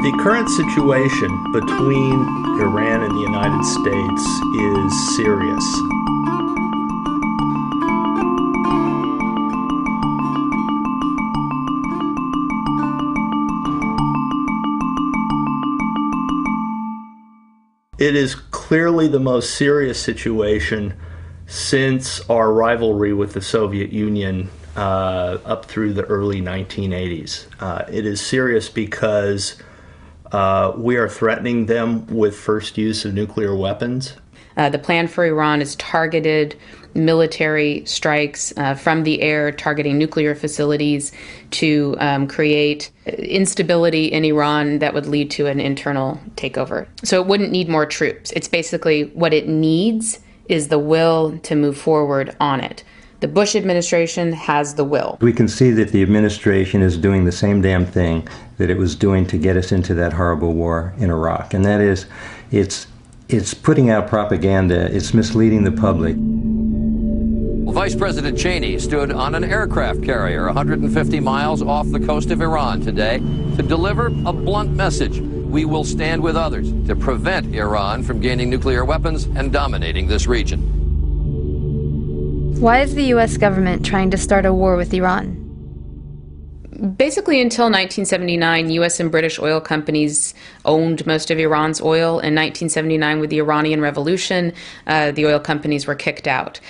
The current situation between Iran and the United States is serious. It is clearly the most serious situation since our rivalry with the Soviet Union up through the early 1980s. It is serious because we are threatening them with first use of nuclear weapons. The plan for Iran is targeted military strikes from the air, targeting nuclear facilities to create instability in Iran that would lead to an internal takeover. So it wouldn't need more troops. It's basically what it needs is the will to move forward on it. The Bush administration has the will. We can see that the administration is doing the same damn thing that it was doing to get us into that horrible war in Iraq. And that is, it's putting out propaganda, it's misleading the public. Vice President Cheney stood on an aircraft carrier 150 miles off the coast of Iran today to deliver a blunt message. We will stand with others to prevent Iran from gaining nuclear weapons and dominating this region. Why is the U.S. government trying to start a war with Iran? Basically, until 1979, U.S. and British oil companies owned most of Iran's oil. In 1979, with the Iranian Revolution, the oil companies were kicked out.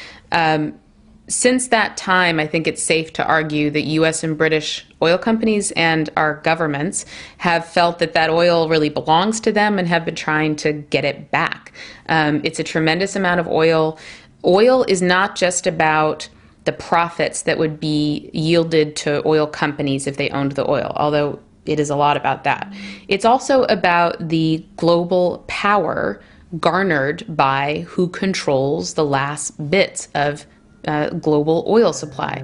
Since that time, I think it's safe to argue that U.S. and British oil companies and our governments have felt that that oil really belongs to them and have been trying to get it back. It's a tremendous amount of oil. Oil is not just about the profits that would be yielded to oil companies if they owned the oil, although it is a lot about that. It's also about the global power garnered by who controls the last bits of global oil supply.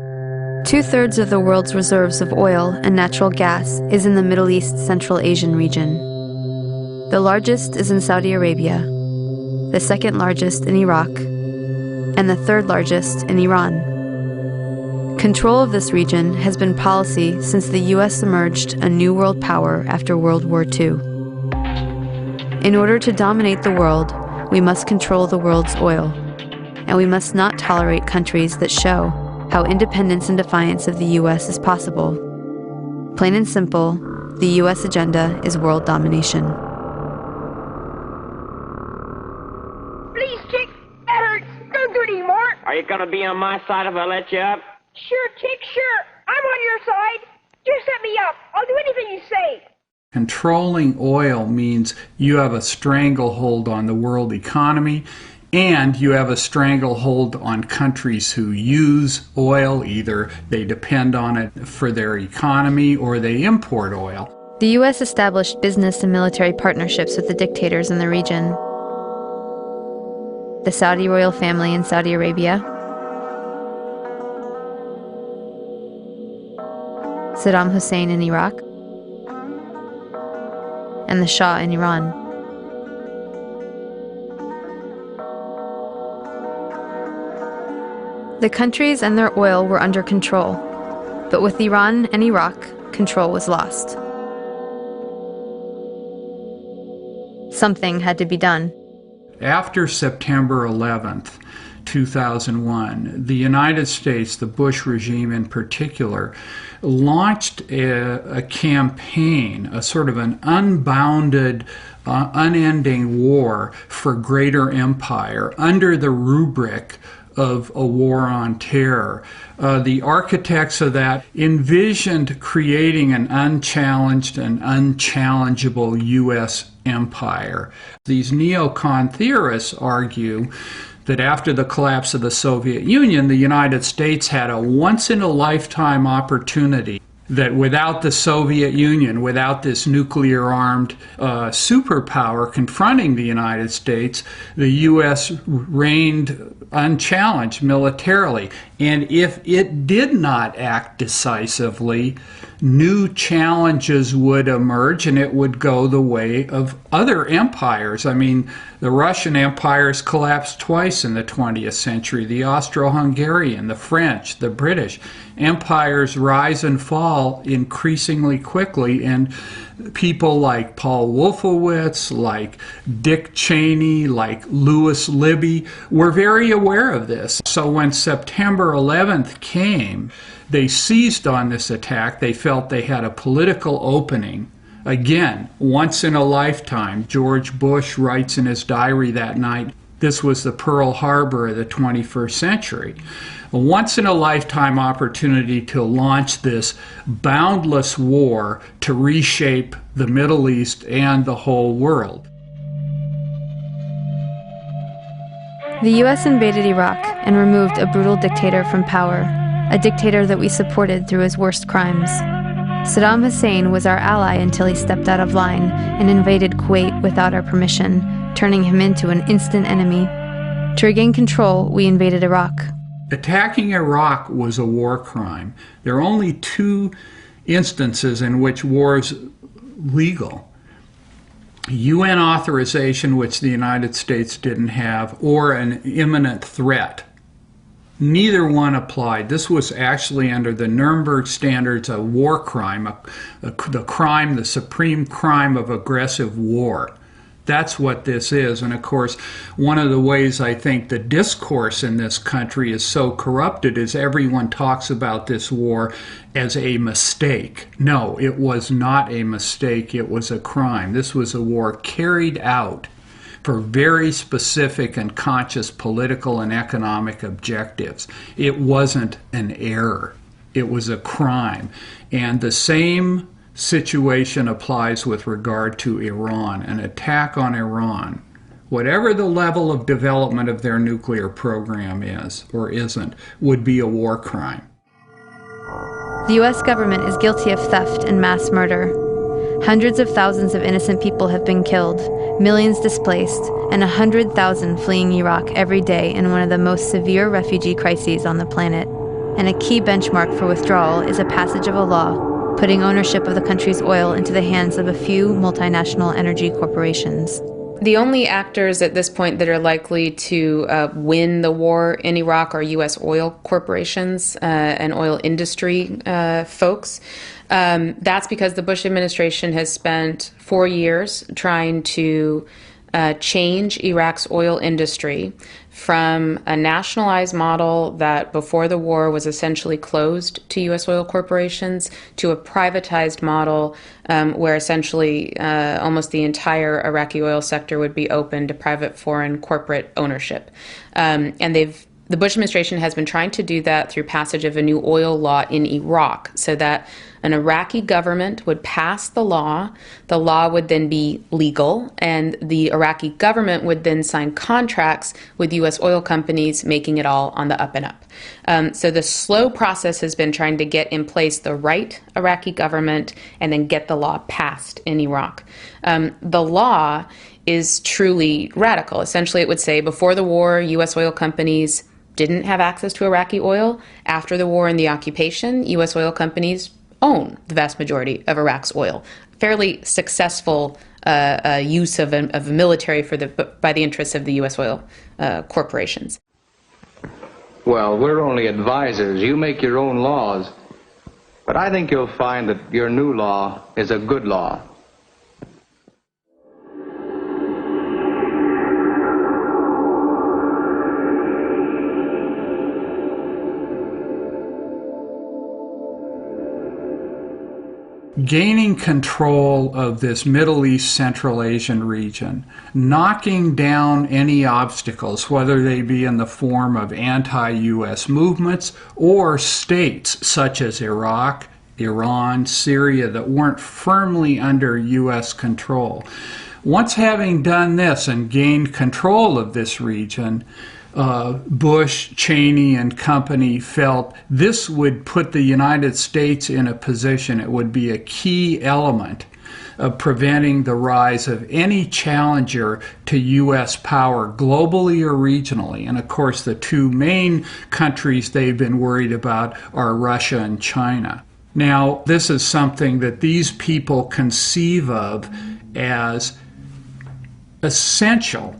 2/3 of the world's reserves of oil and natural gas is in the Middle East Central Asian region. The largest is in Saudi Arabia, the second largest in Iraq, and the third largest in Iran. Control of this region has been policy since the U.S. emerged a new world power after World War II. In order to dominate the world, we must control the world's oil, and we must not tolerate countries that show how independence and defiance of the U.S. is possible. Plain and simple, the U.S. agenda is world domination. Please, Chick, that hurts. Don't do it anymore. Are you gonna be on my side if I let you up? Sure, Chick, sure. I'm on your side. Just set me up. I'll do anything you say. Controlling oil means you have a stranglehold on the world economy, and you have a stranglehold on countries who use oil. Either they depend on it for their economy or they import oil. The U.S. established business and military partnerships with the dictators in the region. The Saudi royal family in Saudi Arabia, Saddam Hussein in Iraq, and the Shah in Iran. The countries and their oil were under control, but with Iran and Iraq, control was lost. Something had to be done. After September 11th, 2001, the United States, the Bush regime in particular, launched a campaign, a sort of an unbounded, unending war for greater empire under the rubric of a war on terror. The architects of that envisioned creating an unchallenged and unchallengeable U.S. empire. These neocon theorists argue that after the collapse of the Soviet Union, the United States had a once-in-a-lifetime opportunity that without the Soviet Union, without this nuclear-armed superpower confronting the United States, the U.S. reigned unchallenged militarily. And if it did not act decisively, new challenges would emerge and it would go the way of other empires. I mean, the Russian empires collapsed twice in the 20th century. The Austro-Hungarian, the French, the British. Empires rise and fall increasingly quickly, and people like Paul Wolfowitz, like Dick Cheney, like Louis Libby were very aware of this. So when September 11th came, they seized on this attack. They felt they had a political opening. Again, once in a lifetime. George Bush writes in his diary that night, this was the Pearl Harbor of the 21st century. A once-in-a-lifetime opportunity to launch this boundless war to reshape the Middle East and the whole world. The U.S. invaded Iraq and removed a brutal dictator from power, a dictator that we supported through his worst crimes. Saddam Hussein was our ally until he stepped out of line and invaded Kuwait without our permission, turning him into an instant enemy. To regain control, we invaded Iraq. Attacking Iraq was a war crime. There are only 2 instances in which war is legal. UN authorization, which the United States didn't have, or an imminent threat. Neither one applied. This was actually under the Nuremberg standards a war crime, the supreme crime of aggressive war. That's what this is. And of course, one of the ways I think the discourse in this country is so corrupted is everyone talks about this war as a mistake. No, it was not a mistake. It was a crime. This was a war carried out for very specific and conscious political and economic objectives. It wasn't an error. It was a crime. And the same situation applies with regard to Iran. An attack on Iran, whatever the level of development of their nuclear program is or isn't, would be a war crime. The U.S. government is guilty of theft and mass murder. Hundreds of thousands of innocent people have been killed, millions displaced, and 100,000 fleeing Iraq every day in one of the most severe refugee crises on the planet. And a key benchmark for withdrawal is a passage of a law putting ownership of the country's oil into the hands of a few multinational energy corporations. The only actors at this point that are likely to win the war in Iraq are U.S. oil corporations and oil industry folks. That's because the Bush administration has spent 4 years trying to change Iraq's oil industry from a nationalized model that before the war was essentially closed to U.S. oil corporations to a privatized model where essentially almost the entire Iraqi oil sector would be open to private foreign corporate ownership. And the Bush administration has been trying to do that through passage of a new oil law in Iraq so that an Iraqi government would pass the law would then be legal, and the Iraqi government would then sign contracts with U.S. oil companies, making it all on the up and up. So the slow process has been trying to get in place the right Iraqi government and then get the law passed in Iraq. The law is truly radical. Essentially, it would say before the war, U.S. oil companies didn't have access to Iraqi oil. After the war and the occupation, U.S. oil companies own the vast majority of Iraq's oil. Fairly successful use of a military by the interests of the U.S. oil corporations. Well, we're only advisors. You make your own laws. But I think you'll find that your new law is a good law. Gaining control of this Middle East Central Asian region, knocking down any obstacles, whether they be in the form of anti-U.S. movements or states such as Iraq, Iran, Syria that weren't firmly under U.S. control. Once having done this and gained control of this region, Bush, Cheney, and company felt this would put the United States in a position, it would be a key element of preventing the rise of any challenger to U.S. power globally or regionally. And of course, the 2 main countries they've been worried about are Russia and China. Now, this is something that these people conceive of as essential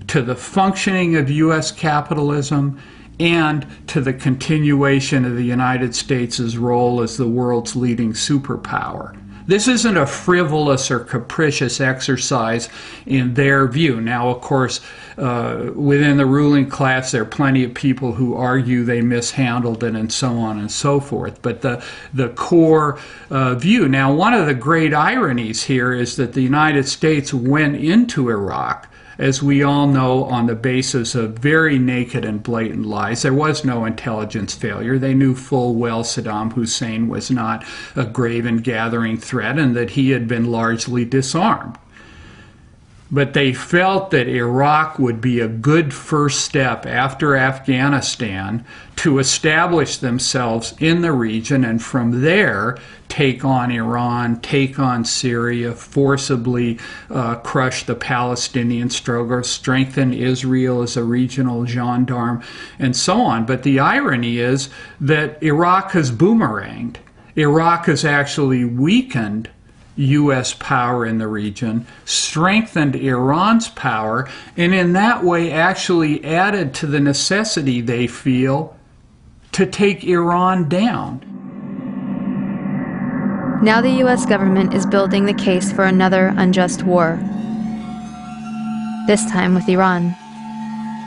to the functioning of U.S. capitalism and to the continuation of the United States' role as the world's leading superpower. This isn't a frivolous or capricious exercise in their view. Now, of course, within the ruling class, there are plenty of people who argue they mishandled it and so on and so forth. But the core view. Now, one of the great ironies here is that the United States went into Iraq, as we all know, on the basis of very naked and blatant lies. There was no intelligence failure. They knew full well Saddam Hussein was not a grave and gathering threat and that he had been largely disarmed. But they felt that Iraq would be a good first step after Afghanistan to establish themselves in the region, and from there take on Iran, take on Syria, forcibly crush the Palestinian struggle, strengthen Israel as a regional gendarme, and so on. But the irony is that Iraq has boomeranged. Iraq has actually weakened U.S. power in the region, strengthened Iran's power, and in that way actually added to the necessity they feel to take Iran down. Now the U.S. government is building the case for another unjust war, this time with Iran.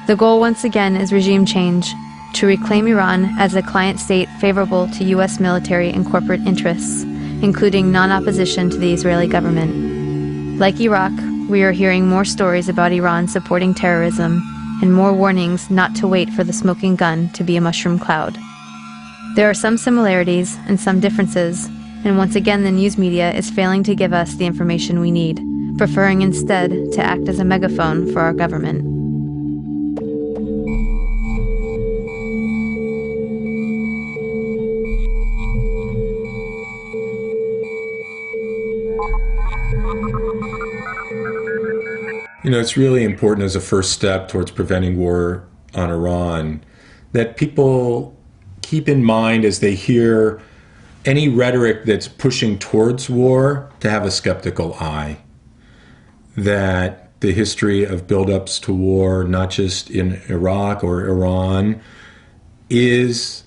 The goal once again is regime change, to reclaim Iran as a client state favorable to U.S. military and corporate interests, including non-opposition to the Israeli government. Like Iraq, we are hearing more stories about Iran supporting terrorism and more warnings not to wait for the smoking gun to be a mushroom cloud. There are some similarities and some differences, and once again the news media is failing to give us the information we need, preferring instead to act as a megaphone for our government. You know, it's really important as a first step towards preventing war on Iran that people keep in mind as they hear any rhetoric that's pushing towards war to have a skeptical eye. That the history of buildups to war, not just in Iraq or Iran, is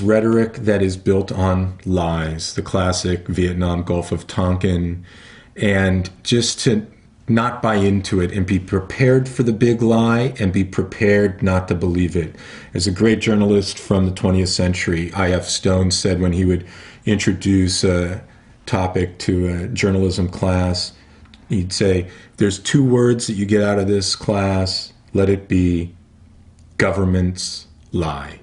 rhetoric that is built on lies, the classic Vietnam Gulf of Tonkin, and just to not buy into it and be prepared for the big lie and be prepared not to believe it. As a great journalist from the 20th century, I.F. Stone said when he would introduce a topic to a journalism class, he'd say, there's two words that you get out of this class, let it be governments lie.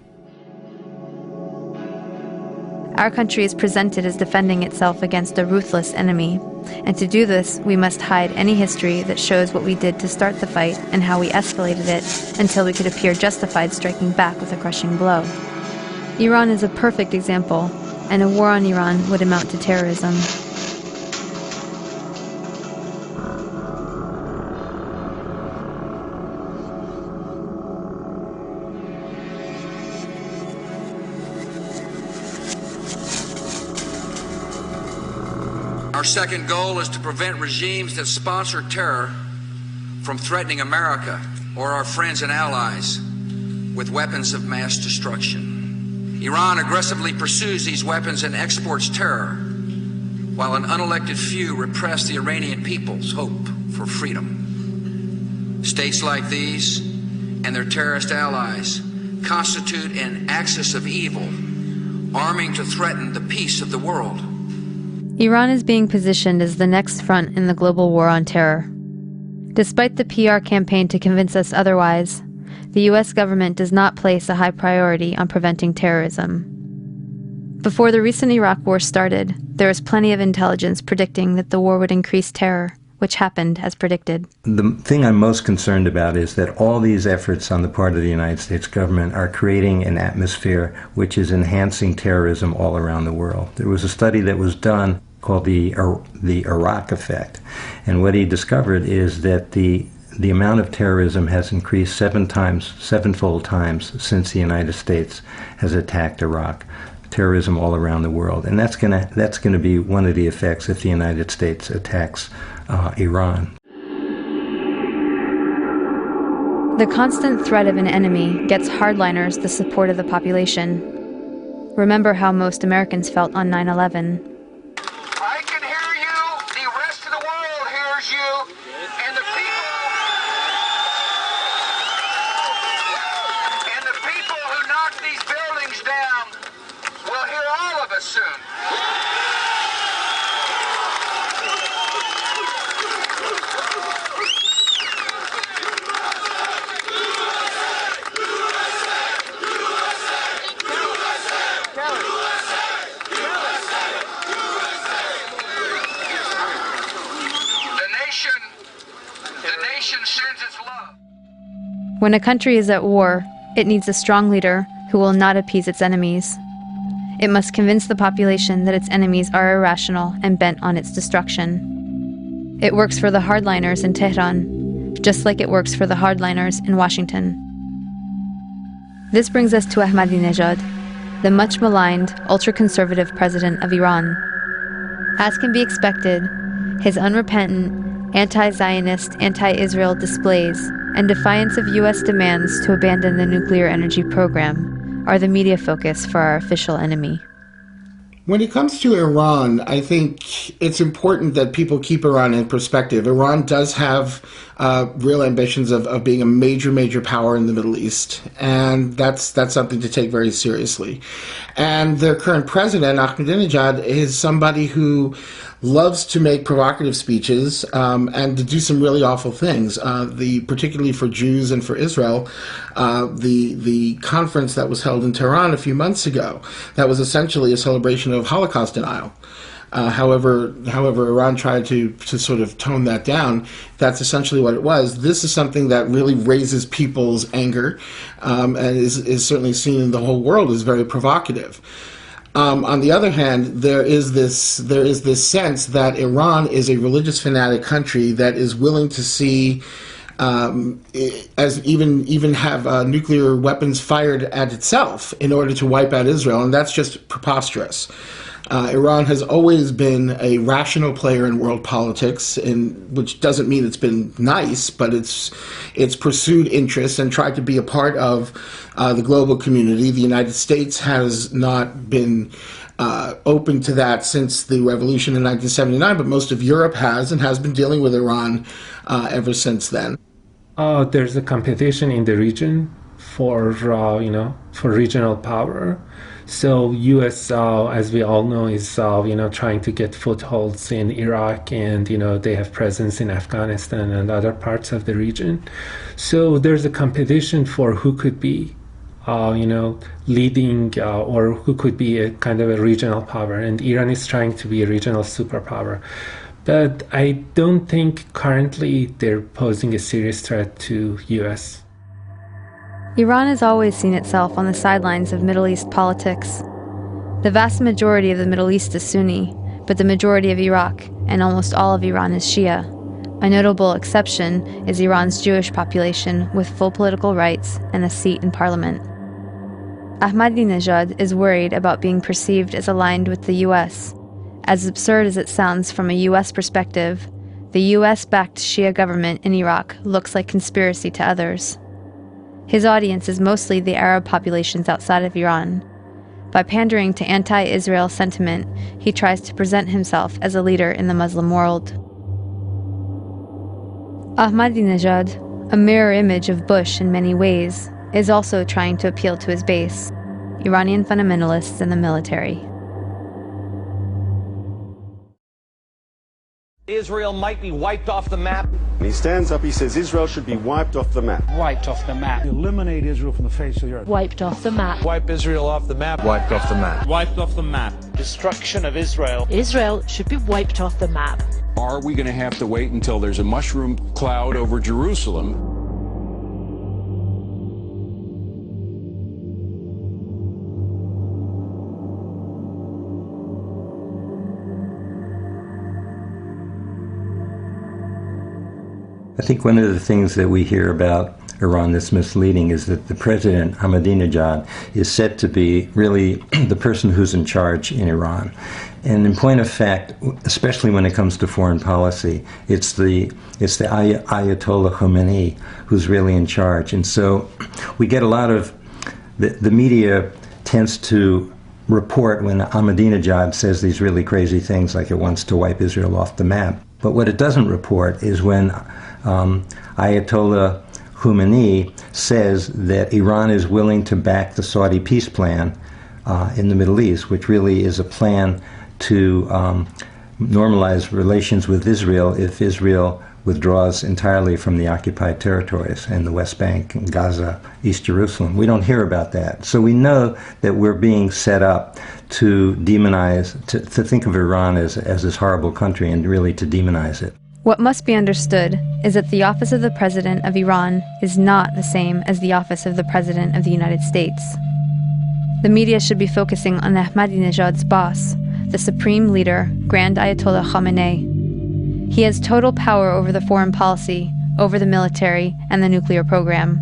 Our country is presented as defending itself against a ruthless enemy, and to do this, we must hide any history that shows what we did to start the fight and how we escalated it until we could appear justified striking back with a crushing blow. Iran is a perfect example, and a war on Iran would amount to terrorism. Our second goal is to prevent regimes that sponsor terror from threatening America or our friends and allies with weapons of mass destruction. Iran aggressively pursues these weapons and exports terror, while an unelected few repress the Iranian people's hope for freedom. States like these and their terrorist allies constitute an axis of evil, arming to threaten the peace of the world. Iran is being positioned as the next front in the global war on terror. Despite the PR campaign to convince us otherwise, the U.S. government does not place a high priority on preventing terrorism. Before the recent Iraq war started, there was plenty of intelligence predicting that the war would increase terror, which happened as predicted. The thing I'm most concerned about is that all these efforts on the part of the United States government are creating an atmosphere which is enhancing terrorism all around the world. There was a study that was done called the Iraq effect, and what he discovered is that the amount of terrorism has increased sevenfold times since the United States has attacked Iraq. Terrorism all around the world, and that's gonna be one of the effects if the United States attacks Iran. The constant threat of an enemy gets hardliners the support of the population. Remember how most Americans felt on 9/11. nation sends its love. When a country is at war, it needs a strong leader who will not appease its enemies. It must convince the population that its enemies are irrational and bent on its destruction. It works for the hardliners in Tehran, just like it works for the hardliners in Washington. This brings us to Ahmadinejad, the much maligned, ultra-conservative president of Iran. As can be expected, his unrepentant, anti-Zionist, anti-Israel displays and defiance of U.S. demands to abandon the nuclear energy program are the media focus for our official enemy. When it comes to Iran, I think it's important that people keep Iran in perspective. Iran does have real ambitions of being a major power in the Middle East, and that's something to take very seriously. And their current president, Ahmadinejad, is somebody who loves to make provocative speeches and to do some really awful things. Particularly for Jews and for Israel, the conference that was held in Tehran a few months ago, that was essentially a celebration of Holocaust denial. However, Iran tried to sort of tone that down. That's essentially what it was. This is something that really raises people's anger and is certainly seen in the whole world as very provocative. On the other hand, there is this sense that Iran is a religious fanatic country that is willing to see as even have nuclear weapons fired at itself in order to wipe out Israel, and that's just preposterous. Iran has always been a rational player in world politics, which doesn't mean it's been nice, but it's pursued interests and tried to be a part of the global community. The United States has not been open to that since the revolution in 1979, but most of Europe has and has been dealing with Iran ever since then. There's a competition in the region for regional power. So U.S., as we all know, is trying to get footholds in Iraq, and they have presence in Afghanistan and other parts of the region. So there's a competition for who could be, leading or who could be a kind of a regional power, and Iran is trying to be a regional superpower. But I don't think currently they're posing a serious threat to U.S. Iran has always seen itself on the sidelines of Middle East politics. The vast majority of the Middle East is Sunni, but the majority of Iraq and almost all of Iran is Shia. A notable exception is Iran's Jewish population with full political rights and a seat in parliament. Ahmadinejad is worried about being perceived as aligned with the U.S. As absurd as it sounds from a U.S. perspective, the U.S.-backed Shia government in Iraq looks like conspiracy to others. His audience is mostly the Arab populations outside of Iran. By pandering to anti-Israel sentiment, he tries to present himself as a leader in the Muslim world. Ahmadinejad, a mirror image of Bush in many ways, is also trying to appeal to his base, Iranian fundamentalists in the military. Israel might be wiped off the map. And he stands up, he says Israel should be wiped off the map. Wiped off the map. Eliminate Israel from the face of the earth. Wiped off the map. Wipe Israel off the map. Wiped off the map. Wiped off the map. Destruction of Israel. Israel should be wiped off the map. Are we going to have to wait until there's a mushroom cloud over Jerusalem? I think one of the things that we hear about Iran that's misleading is that the president, Ahmadinejad, is said to be really the person who's in charge in Iran. And in point of fact, especially when it comes to foreign policy, it's the Ayatollah Khomeini who's really in charge. And so we get a lot of, the media tends to report when Ahmadinejad says these really crazy things like it wants to wipe Israel off the map. But what it doesn't report is when Ayatollah Khomeini says that Iran is willing to back the Saudi peace plan in the Middle East, which really is a plan to normalize relations with Israel if Israel withdraws entirely from the occupied territories in the West Bank, and Gaza, East Jerusalem. We don't hear about that. So we know that we're being set up to demonize, to think of Iran as this horrible country and really to demonize it. What must be understood is that the office of the President of Iran is not the same as the office of the President of the United States. The media should be focusing on Ahmadinejad's boss, the supreme leader, Grand Ayatollah Khamenei. He has total power over the foreign policy, over the military, and the nuclear program.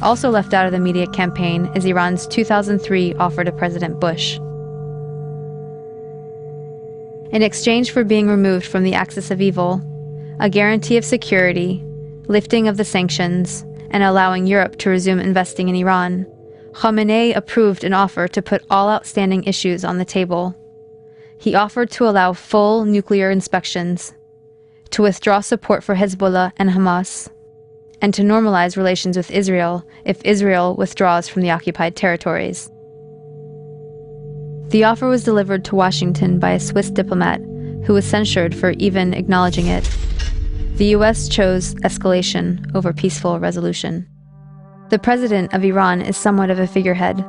Also left out of the media campaign is Iran's 2003 offer to President Bush. In exchange for being removed from the axis of evil, a guarantee of security, lifting of the sanctions, and allowing Europe to resume investing in Iran, Khamenei approved an offer to put all outstanding issues on the table. He offered to allow full nuclear inspections, to withdraw support for Hezbollah and Hamas, and to normalize relations with Israel if Israel withdraws from the occupied territories. The offer was delivered to Washington by a Swiss diplomat who was censured for even acknowledging it. The US chose escalation over peaceful resolution. The president of Iran is somewhat of a figurehead,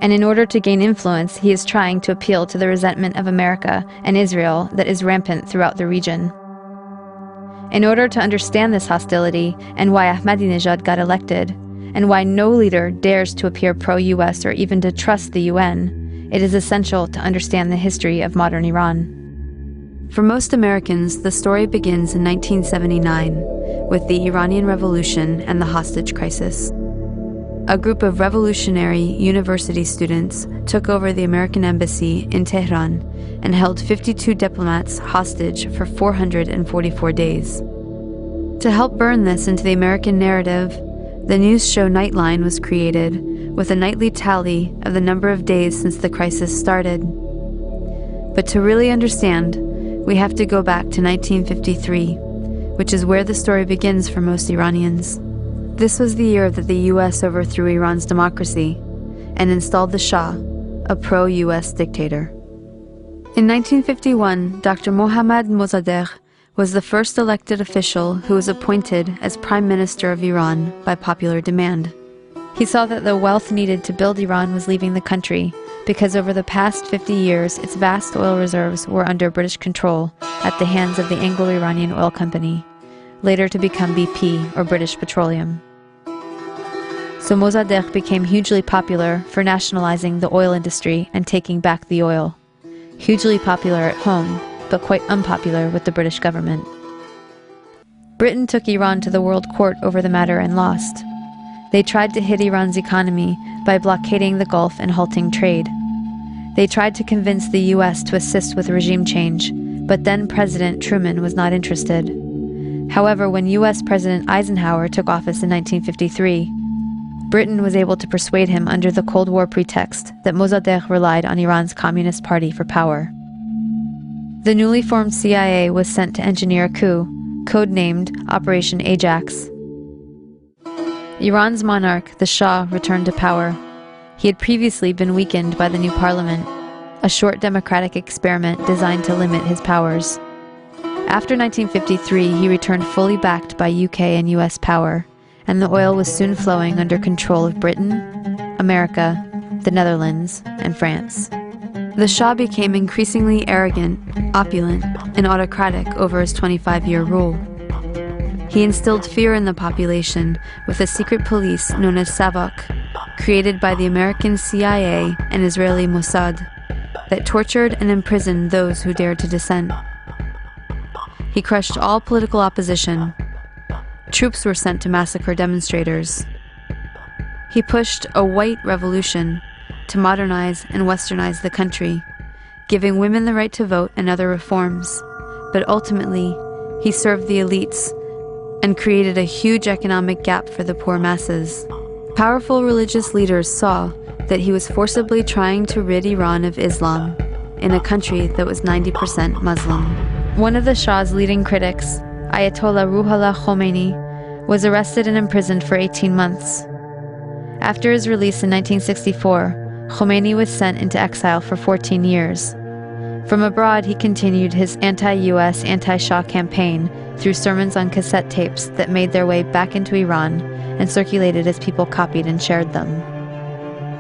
and in order to gain influence, he is trying to appeal to the resentment of America and Israel that is rampant throughout the region. In order to understand this hostility and why Ahmadinejad got elected, and why no leader dares to appear pro-US or even to trust the UN, it is essential to understand the history of modern Iran. For most Americans, the story begins in 1979 with the Iranian Revolution and the hostage crisis. A group of revolutionary university students took over the American embassy in Tehran and held 52 diplomats hostage for 444 days. To help burn this into the American narrative, the news show Nightline was created with a nightly tally of the number of days since the crisis started. But to really understand, we have to go back to 1953, which is where the story begins for most Iranians. This was the year that the US overthrew Iran's democracy and installed the Shah, a pro-US dictator. In 1951, Dr. Mohammad Mossadegh was the first elected official who was appointed as Prime Minister of Iran by popular demand. He saw that the wealth needed to build Iran was leaving the country because over the past 50 years its vast oil reserves were under British control at the hands of the Anglo-Iranian Oil Company, later to become BP or British Petroleum. So Mossadegh became hugely popular for nationalizing the oil industry and taking back the oil. Hugely popular at home, but quite unpopular with the British government. Britain took Iran to the World Court over the matter and lost. They tried to hit Iran's economy by blockading the Gulf and halting trade. They tried to convince the US to assist with regime change, but then President Truman was not interested. However, when US President Eisenhower took office in 1953, Britain was able to persuade him under the Cold War pretext that Mossadegh relied on Iran's Communist Party for power. The newly formed CIA was sent to engineer a coup, codenamed Operation Ajax. Iran's monarch, the Shah, returned to power. He had previously been weakened by the new parliament, a short democratic experiment designed to limit his powers. After 1953, he returned fully backed by UK and US power, and the oil was soon flowing under control of Britain, America, the Netherlands, and France. The Shah became increasingly arrogant, opulent, and autocratic over his 25-year rule. He instilled fear in the population with a secret police known as Savak, created by the American CIA and Israeli Mossad, that tortured and imprisoned those who dared to dissent. He crushed all political opposition. Troops were sent to massacre demonstrators. He pushed a white revolution to modernize and westernize the country, giving women the right to vote and other reforms. But ultimately, he served the elites and created a huge economic gap for the poor masses. Powerful religious leaders saw that he was forcibly trying to rid Iran of Islam in a country that was 90% Muslim. One of the Shah's leading critics, Ayatollah Ruhollah Khomeini, was arrested and imprisoned for 18 months. After his release in 1964, Khomeini was sent into exile for 14 years. From abroad, he continued his anti-US, anti-Shah campaign through sermons on cassette tapes that made their way back into Iran and circulated as people copied and shared them.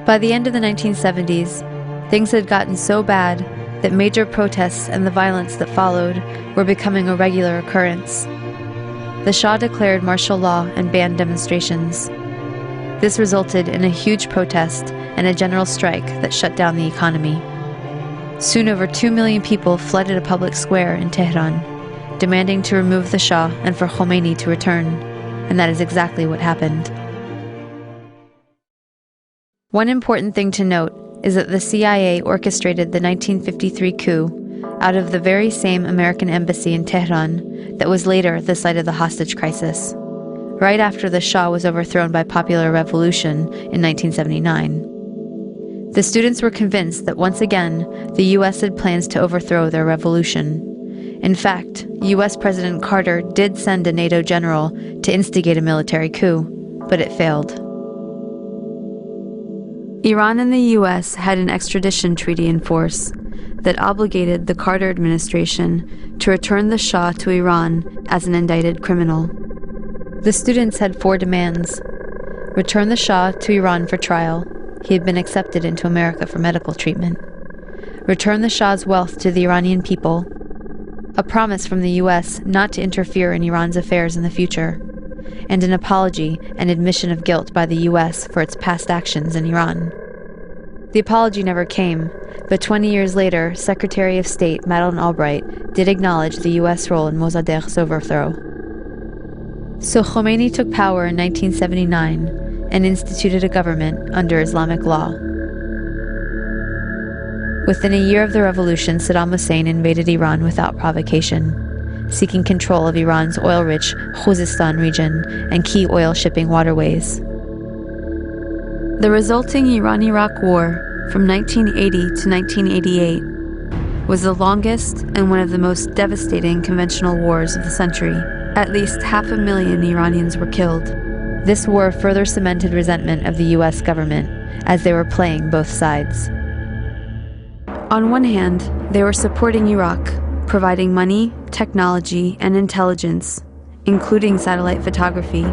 By the end of the 1970s, things had gotten so bad that major protests and the violence that followed were becoming a regular occurrence. The Shah declared martial law and banned demonstrations. This resulted in a huge protest and a general strike that shut down the economy. Soon over 2 million people flooded a public square in Tehran, demanding to remove the Shah and for Khomeini to return, and that is exactly what happened. One important thing to note is that the CIA orchestrated the 1953 coup out of the very same American embassy in Tehran that was later the site of the hostage crisis, right after the Shah was overthrown by popular revolution in 1979. The students were convinced that once again, the US had plans to overthrow their revolution. In fact, US President Carter did send a NATO general to instigate a military coup, but it failed. Iran and the US had an extradition treaty in force that obligated the Carter administration to return the Shah to Iran as an indicted criminal. The students had 4 demands: return the Shah to Iran for trial. He had been accepted into America for medical treatment. Return the Shah's wealth to the Iranian people. A promise from the US not to interfere in Iran's affairs in the future. And an apology and admission of guilt by the US for its past actions in Iran. The apology never came, but 20 years later, Secretary of State Madeleine Albright did acknowledge the US role in Mossadegh's overthrow. So Khomeini took power in 1979 and instituted a government under Islamic law. Within a year of the revolution, Saddam Hussein invaded Iran without provocation, seeking control of Iran's oil-rich Khuzestan region and key oil shipping waterways. The resulting Iran-Iraq War from 1980 to 1988 was the longest and one of the most devastating conventional wars of the century. At least 500,000 Iranians were killed. This war further cemented resentment of the US government, as they were playing both sides. On one hand, they were supporting Iraq, providing money, technology, and intelligence, including satellite photography,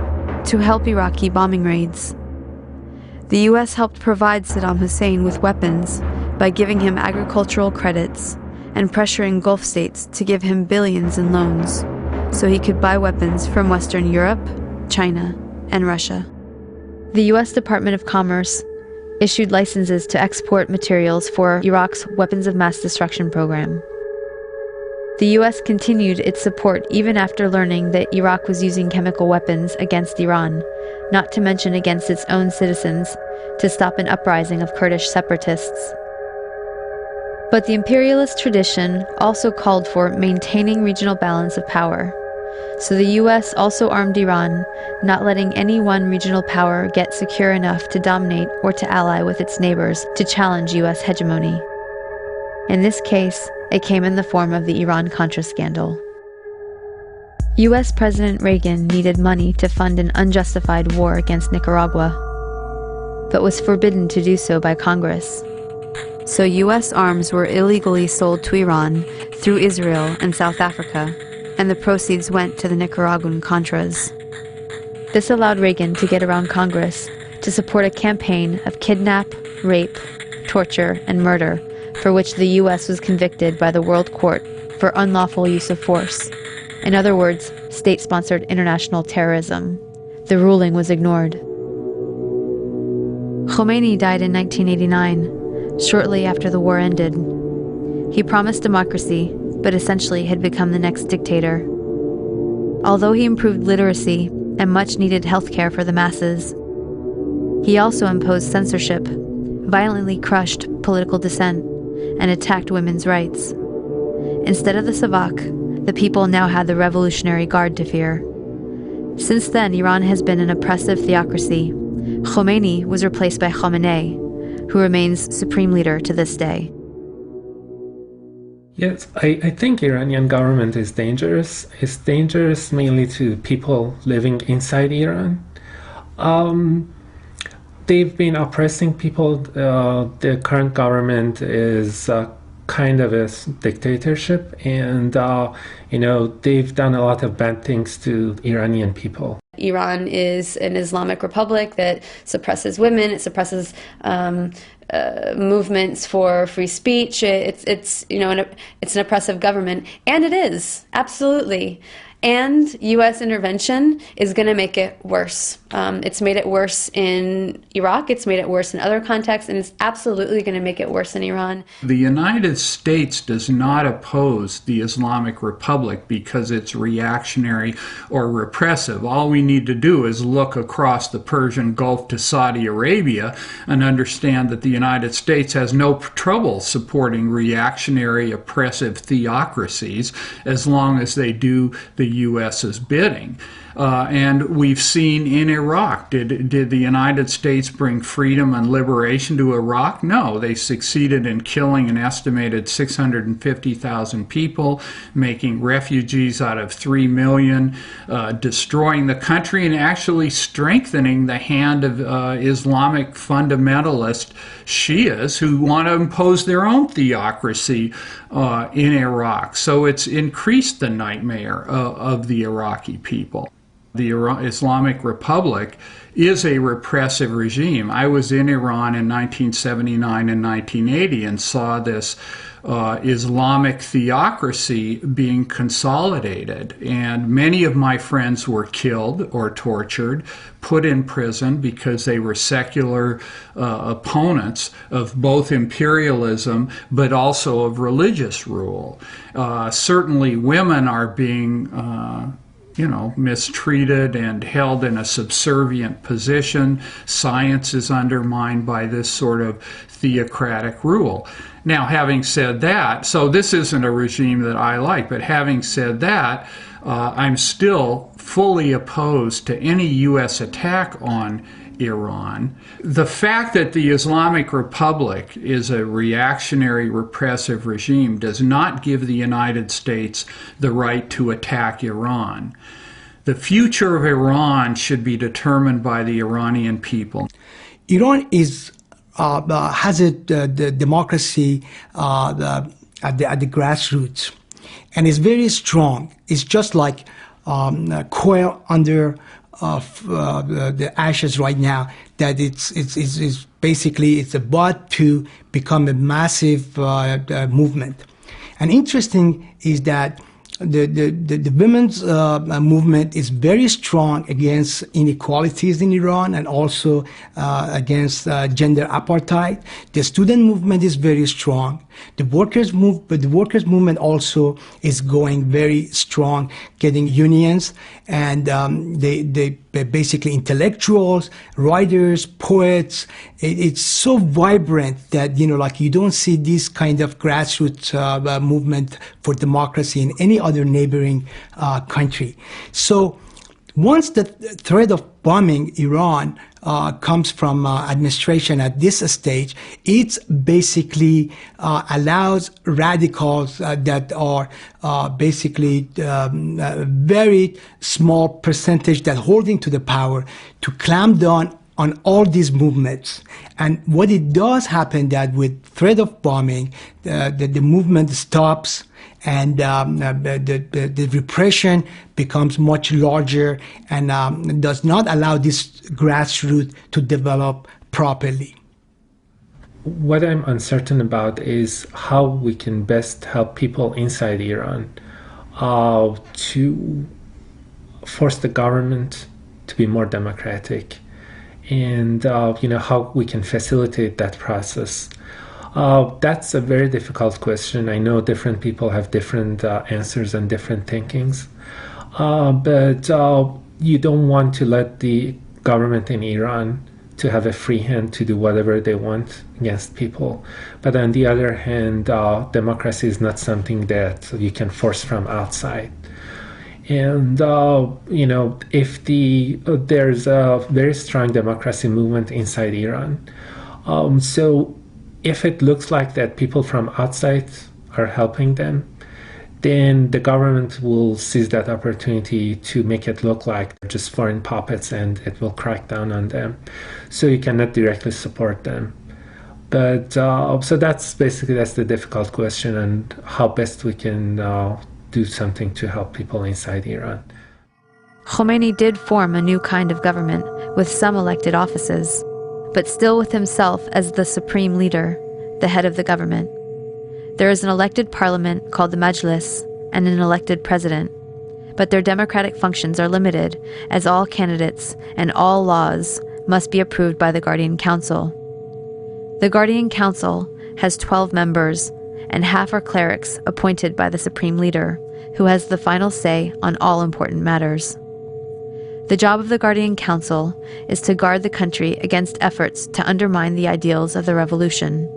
to help Iraqi bombing raids. The US helped provide Saddam Hussein with weapons by giving him agricultural credits and pressuring Gulf states to give him billions in loans, so he could buy weapons from Western Europe, China, and Russia. The US Department of Commerce issued licenses to export materials for Iraq's weapons of mass destruction program. The US continued its support even after learning that Iraq was using chemical weapons against Iran, not to mention against its own citizens, to stop an uprising of Kurdish separatists. But the imperialist tradition also called for maintaining regional balance of power. So the US also armed Iran, not letting any one regional power get secure enough to dominate or to ally with its neighbors to challenge US hegemony. In this case, it came in the form of the Iran-Contra scandal. US President Reagan needed money to fund an unjustified war against Nicaragua, but was forbidden to do so by Congress. So US arms were illegally sold to Iran through Israel and South Africa, and the proceeds went to the Nicaraguan Contras. This allowed Reagan to get around Congress to support a campaign of kidnap, rape, torture, and murder for which the US was convicted by the World Court for unlawful use of force. In other words, state-sponsored international terrorism. The ruling was ignored. Khomeini died in 1989, shortly after the war ended. He promised democracy, but essentially had become the next dictator. Although he improved literacy and much-needed health care for the masses, he also imposed censorship, violently crushed political dissent, and attacked women's rights. Instead of the Savak, the people now had the Revolutionary Guard to fear. Since then, Iran has been an oppressive theocracy. Khomeini was replaced by Khamenei, who remains supreme leader to this day. Yes, I think Iranian government is dangerous. It's dangerous mainly to people living inside Iran. They've been oppressing people. The current government is kind of a dictatorship, and they've done a lot of bad things to Iranian people. Iran is an Islamic republic that suppresses women. It suppresses movements for free speech. It's an oppressive government, and it is absolutely. And U.S. intervention is going to make it worse. It's made it worse in Iraq. It's made it worse in other contexts, and it's absolutely going to make it worse in Iran. The United States does not oppose the Islamic Republic because it's reactionary or repressive. All we need to do is look across the Persian Gulf to Saudi Arabia and understand that the United States has no trouble supporting reactionary, oppressive theocracies as long as they do the U.S.'s bidding. And we've seen in Iraq, did the United States bring freedom and liberation to Iraq? No, they succeeded in killing an estimated 650,000 people, making refugees out of 3 million, destroying the country, and actually strengthening the hand of Islamic fundamentalist Shias who want to impose their own theocracy in Iraq. So it's increased the nightmare of the Iraqi people. The Islamic Republic is a repressive regime. I was in Iran in 1979 and 1980 and saw this Islamic theocracy being consolidated. And many of my friends were killed or tortured, put in prison because they were secular opponents of both imperialism but also of religious rule. Certainly women are being mistreated and held in a subservient position. Science is undermined by this sort of theocratic rule. Now, having said that, so this isn't a regime that I like, but having said that, I'm still fully opposed to any U.S. attack on Iran. The fact that the Islamic Republic is a reactionary, repressive regime does not give the United States the right to attack Iran. The future of Iran should be determined by the Iranian people. Iran has a democracy at the grassroots, and is very strong. It's just like coal under the ashes right now, that it's basically it's about to become a massive movement. And interesting is that the women's movement is very strong against inequalities in Iran and also against gender apartheid. The student movement is very strong. The workers movement also is going very strong, getting unions, and they basically intellectuals, writers, poets. It's so vibrant that you don't see this kind of grassroots movement for democracy in any other neighboring country. So once the threat of bombing Iran comes from administration at this stage, it basically allows radicals that are basically a very small percentage that holding to the power to clamp down on all these movements. And what it does happen that with threat of bombing, the movement stops, and the repression becomes much larger and does not allow this grassroots to develop properly. What I'm uncertain about is how we can best help people inside Iran to force the government to be more democratic, and how we can facilitate that process. That's a very difficult question. I know different people have different answers and different thinkings, but you don't want to let the government in Iran to have a free hand to do whatever they want against people. But on the other hand, democracy is not something that you can force from outside. And if there's a very strong democracy movement inside Iran, so if it looks like that people from outside are helping them, then the government will seize that opportunity to make it look like just foreign puppets, and it will crack down on them. So you cannot directly support them. But so that's the difficult question, and how best we can do something to help people inside Iran. Khomeini did form a new kind of government with some elected offices, but still with himself as the supreme leader, the head of the government. There is an elected parliament called the Majlis and an elected president, but their democratic functions are limited, as all candidates and all laws must be approved by the Guardian Council. The Guardian Council has 12 members, and half are clerics appointed by the supreme leader, who has the final say on all important matters. The job of the Guardian Council is to guard the country against efforts to undermine the ideals of the revolution.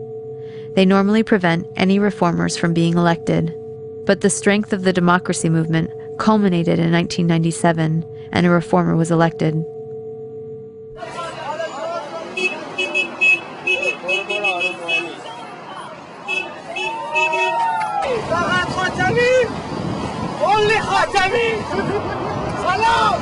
They normally prevent any reformers from being elected, but the strength of the democracy movement culminated in 1997, and a reformer was elected. Only Khatami! Salam!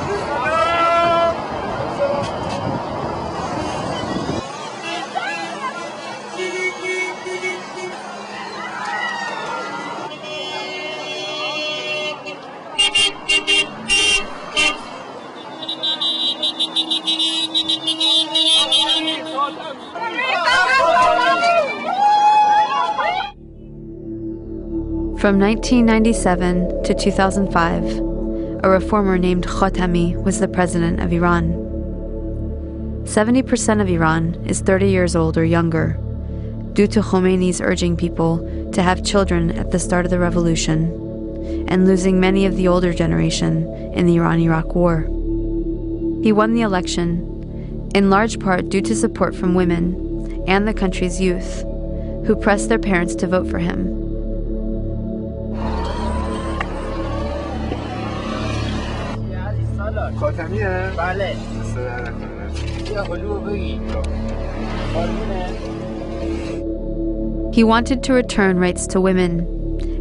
From 1997 to 2005, a reformer named Khatami was the president of Iran. 70% of Iran is 30 years old or younger, due to Khomeini's urging people to have children at the start of the revolution, and losing many of the older generation in the Iran-Iraq War. He won the election, in large part due to support from women and the country's youth, who pressed their parents to vote for him. He wanted to return rights to women,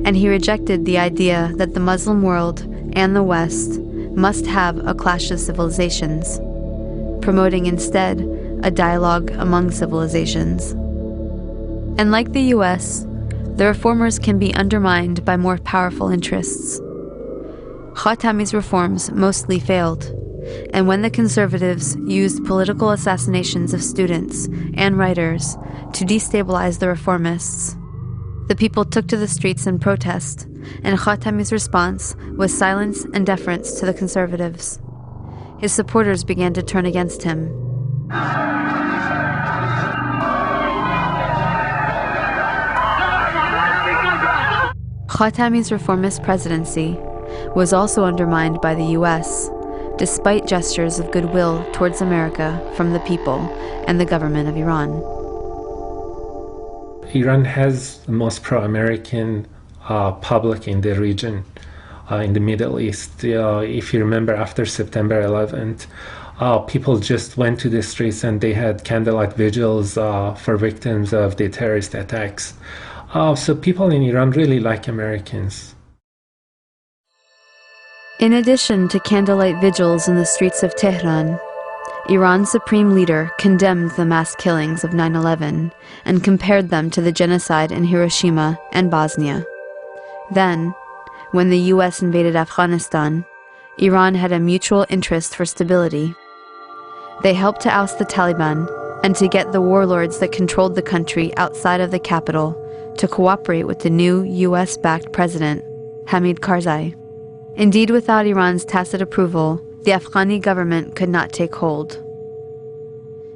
and he rejected the idea that the Muslim world and the West must have a clash of civilizations, promoting instead a dialogue among civilizations. And like the US, the reformers can be undermined by more powerful interests. Khatami's reforms mostly failed, and when the conservatives used political assassinations of students and writers to destabilize the reformists, the people took to the streets in protest, and Khatami's response was silence and deference to the conservatives. His supporters began to turn against him. Khatami's reformist presidency was also undermined by the US, despite gestures of goodwill towards America from the people and the government of Iran. Iran has the most pro-American public in the region, in the Middle East. If you remember, after September 11th, people just went to the streets and they had candlelight vigils for victims of the terrorist attacks. So people in Iran really like Americans. In addition to candlelight vigils in the streets of Tehran, Iran's supreme leader condemned the mass killings of 9/11 and compared them to the genocide in Hiroshima and Bosnia. Then, when the US invaded Afghanistan, Iran had a mutual interest for stability. They helped to oust the Taliban and to get the warlords that controlled the country outside of the capital to cooperate with the new US-backed president, Hamid Karzai. Indeed, without Iran's tacit approval, the Afghani government could not take hold.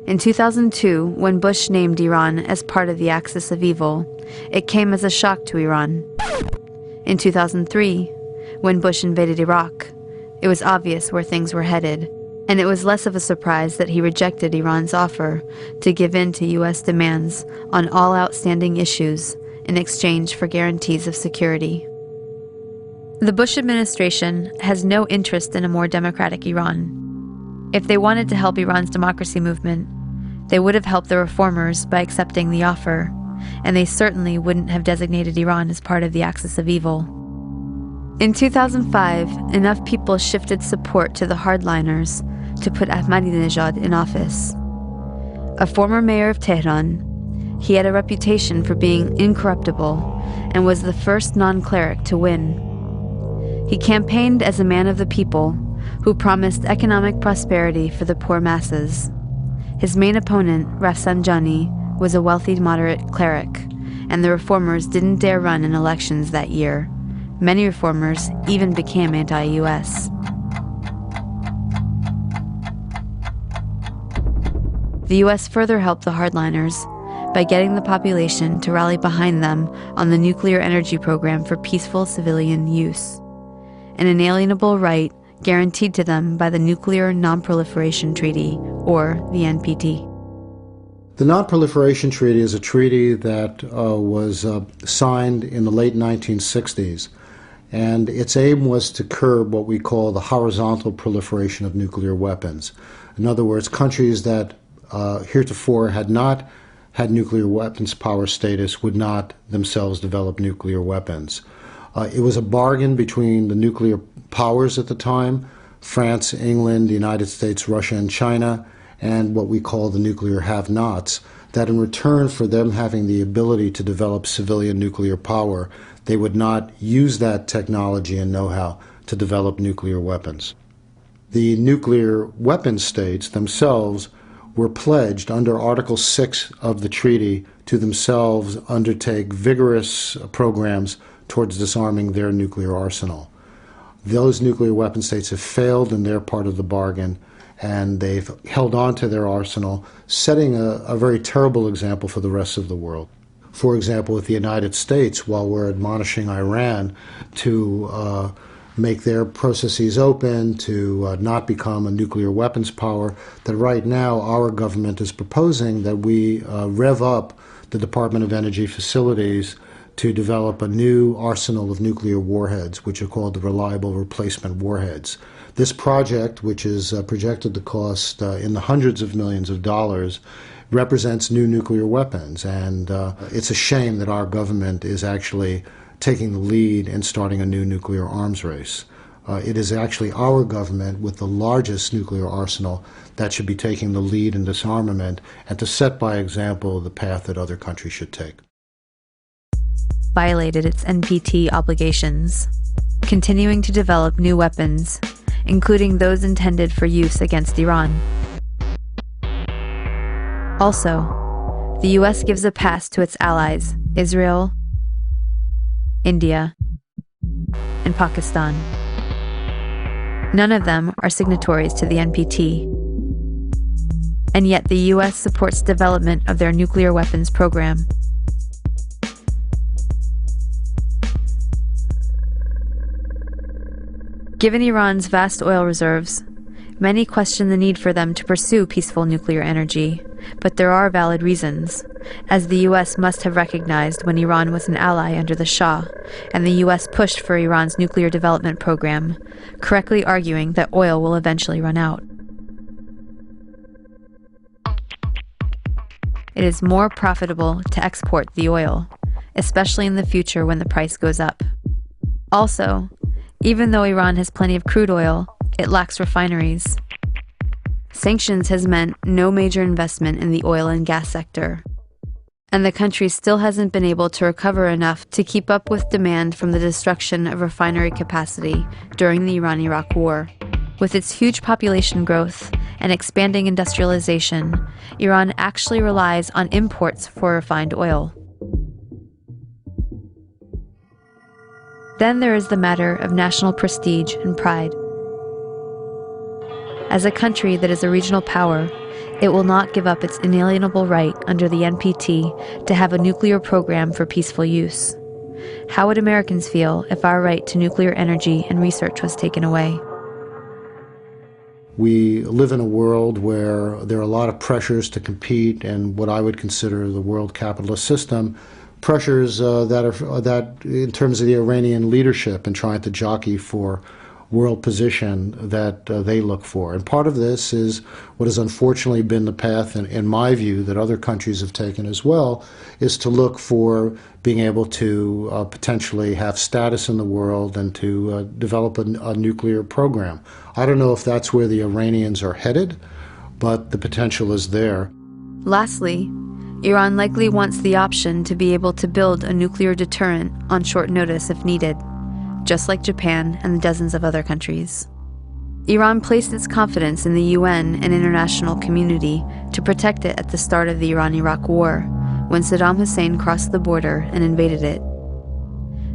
In 2002, when Bush named Iran as part of the Axis of Evil, it came as a shock to Iran. In 2003, when Bush invaded Iraq, it was obvious where things were headed, and it was less of a surprise that he rejected Iran's offer to give in to US demands on all outstanding issues in exchange for guarantees of security. The Bush administration has no interest in a more democratic Iran. If they wanted to help Iran's democracy movement, they would have helped the reformers by accepting the offer, and they certainly wouldn't have designated Iran as part of the Axis of Evil. In 2005, enough people shifted support to the hardliners to put Ahmadinejad in office. A former mayor of Tehran, He had a reputation for being incorruptible and was the first non-cleric to win. He campaigned as a man of the people who promised economic prosperity for the poor masses. His main opponent, Rafsanjani, was a wealthy moderate cleric, and the reformers didn't dare run in elections that year. Many reformers even became anti-US. The US further helped the hardliners by getting the population to rally behind them on the nuclear energy program for peaceful civilian use, an inalienable right guaranteed to them by the Nuclear Non-Proliferation Treaty, or the NPT. The Non-Proliferation Treaty is a treaty that was signed in the late 1960s, and its aim was to curb what we call the horizontal proliferation of nuclear weapons. In other words, countries that heretofore had not had nuclear weapons power status would not themselves develop nuclear weapons. It was a bargain between the nuclear powers at the time, France, England, the United States, Russia, and China, and what we call the nuclear have-nots, that in return for them having the ability to develop civilian nuclear power, they would not use that technology and know-how to develop nuclear weapons. The nuclear weapon states themselves were pledged under Article 6 of the treaty to themselves undertake vigorous programs towards disarming their nuclear arsenal. Those nuclear weapon states have failed in their part of the bargain, and they've held on to their arsenal, setting a very terrible example for the rest of the world. For example, with the United States, while we're admonishing Iran to make their processes open, to not become a nuclear weapons power, that right now our government is proposing that we rev up the Department of Energy facilities to develop a new arsenal of nuclear warheads, which are called the Reliable Replacement Warheads. This project, which is projected to cost in the hundreds of millions of dollars, represents new nuclear weapons, and it's a shame that our government is actually taking the lead in starting a new nuclear arms race. It is actually our government with the largest nuclear arsenal that should be taking the lead in disarmament and to set by example the path that other countries should take. Violated its NPT obligations, continuing to develop new weapons, including those intended for use against Iran. Also, the US gives a pass to its allies, Israel, India, and Pakistan. None of them are signatories to the NPT, and yet the US supports development of their nuclear weapons program. Given Iran's vast oil reserves, many question the need for them to pursue peaceful nuclear energy, but there are valid reasons, as the US must have recognized when Iran was an ally under the Shah, and the US pushed for Iran's nuclear development program, correctly arguing that oil will eventually run out. It is more profitable to export the oil, especially in the future when the price goes up. Also, even though Iran has plenty of crude oil, it lacks refineries. Sanctions has meant no major investment in the oil and gas sector, and the country still hasn't been able to recover enough to keep up with demand from the destruction of refinery capacity during the Iran-Iraq War. With its huge population growth and expanding industrialization, Iran actually relies on imports for refined oil. Then there is the matter of national prestige and pride. As a country that is a regional power, it will not give up its inalienable right under the NPT to have a nuclear program for peaceful use. How would Americans feel if our right to nuclear energy and research was taken away? We live in a world where there are a lot of pressures to compete in what I would consider the world capitalist system, pressures that in terms of the Iranian leadership and trying to jockey for world position that they look for. And part of this is what has unfortunately been the path, in my view, that other countries have taken as well, is to look for being able to potentially have status in the world and to develop a nuclear program. I don't know if that's where the Iranians are headed, but the potential is there. Lastly, Iran likely wants the option to be able to build a nuclear deterrent on short notice if needed, just like Japan and dozens of other countries. Iran placed its confidence in the UN and international community to protect it at the start of the Iran-Iraq War, when Saddam Hussein crossed the border and invaded it.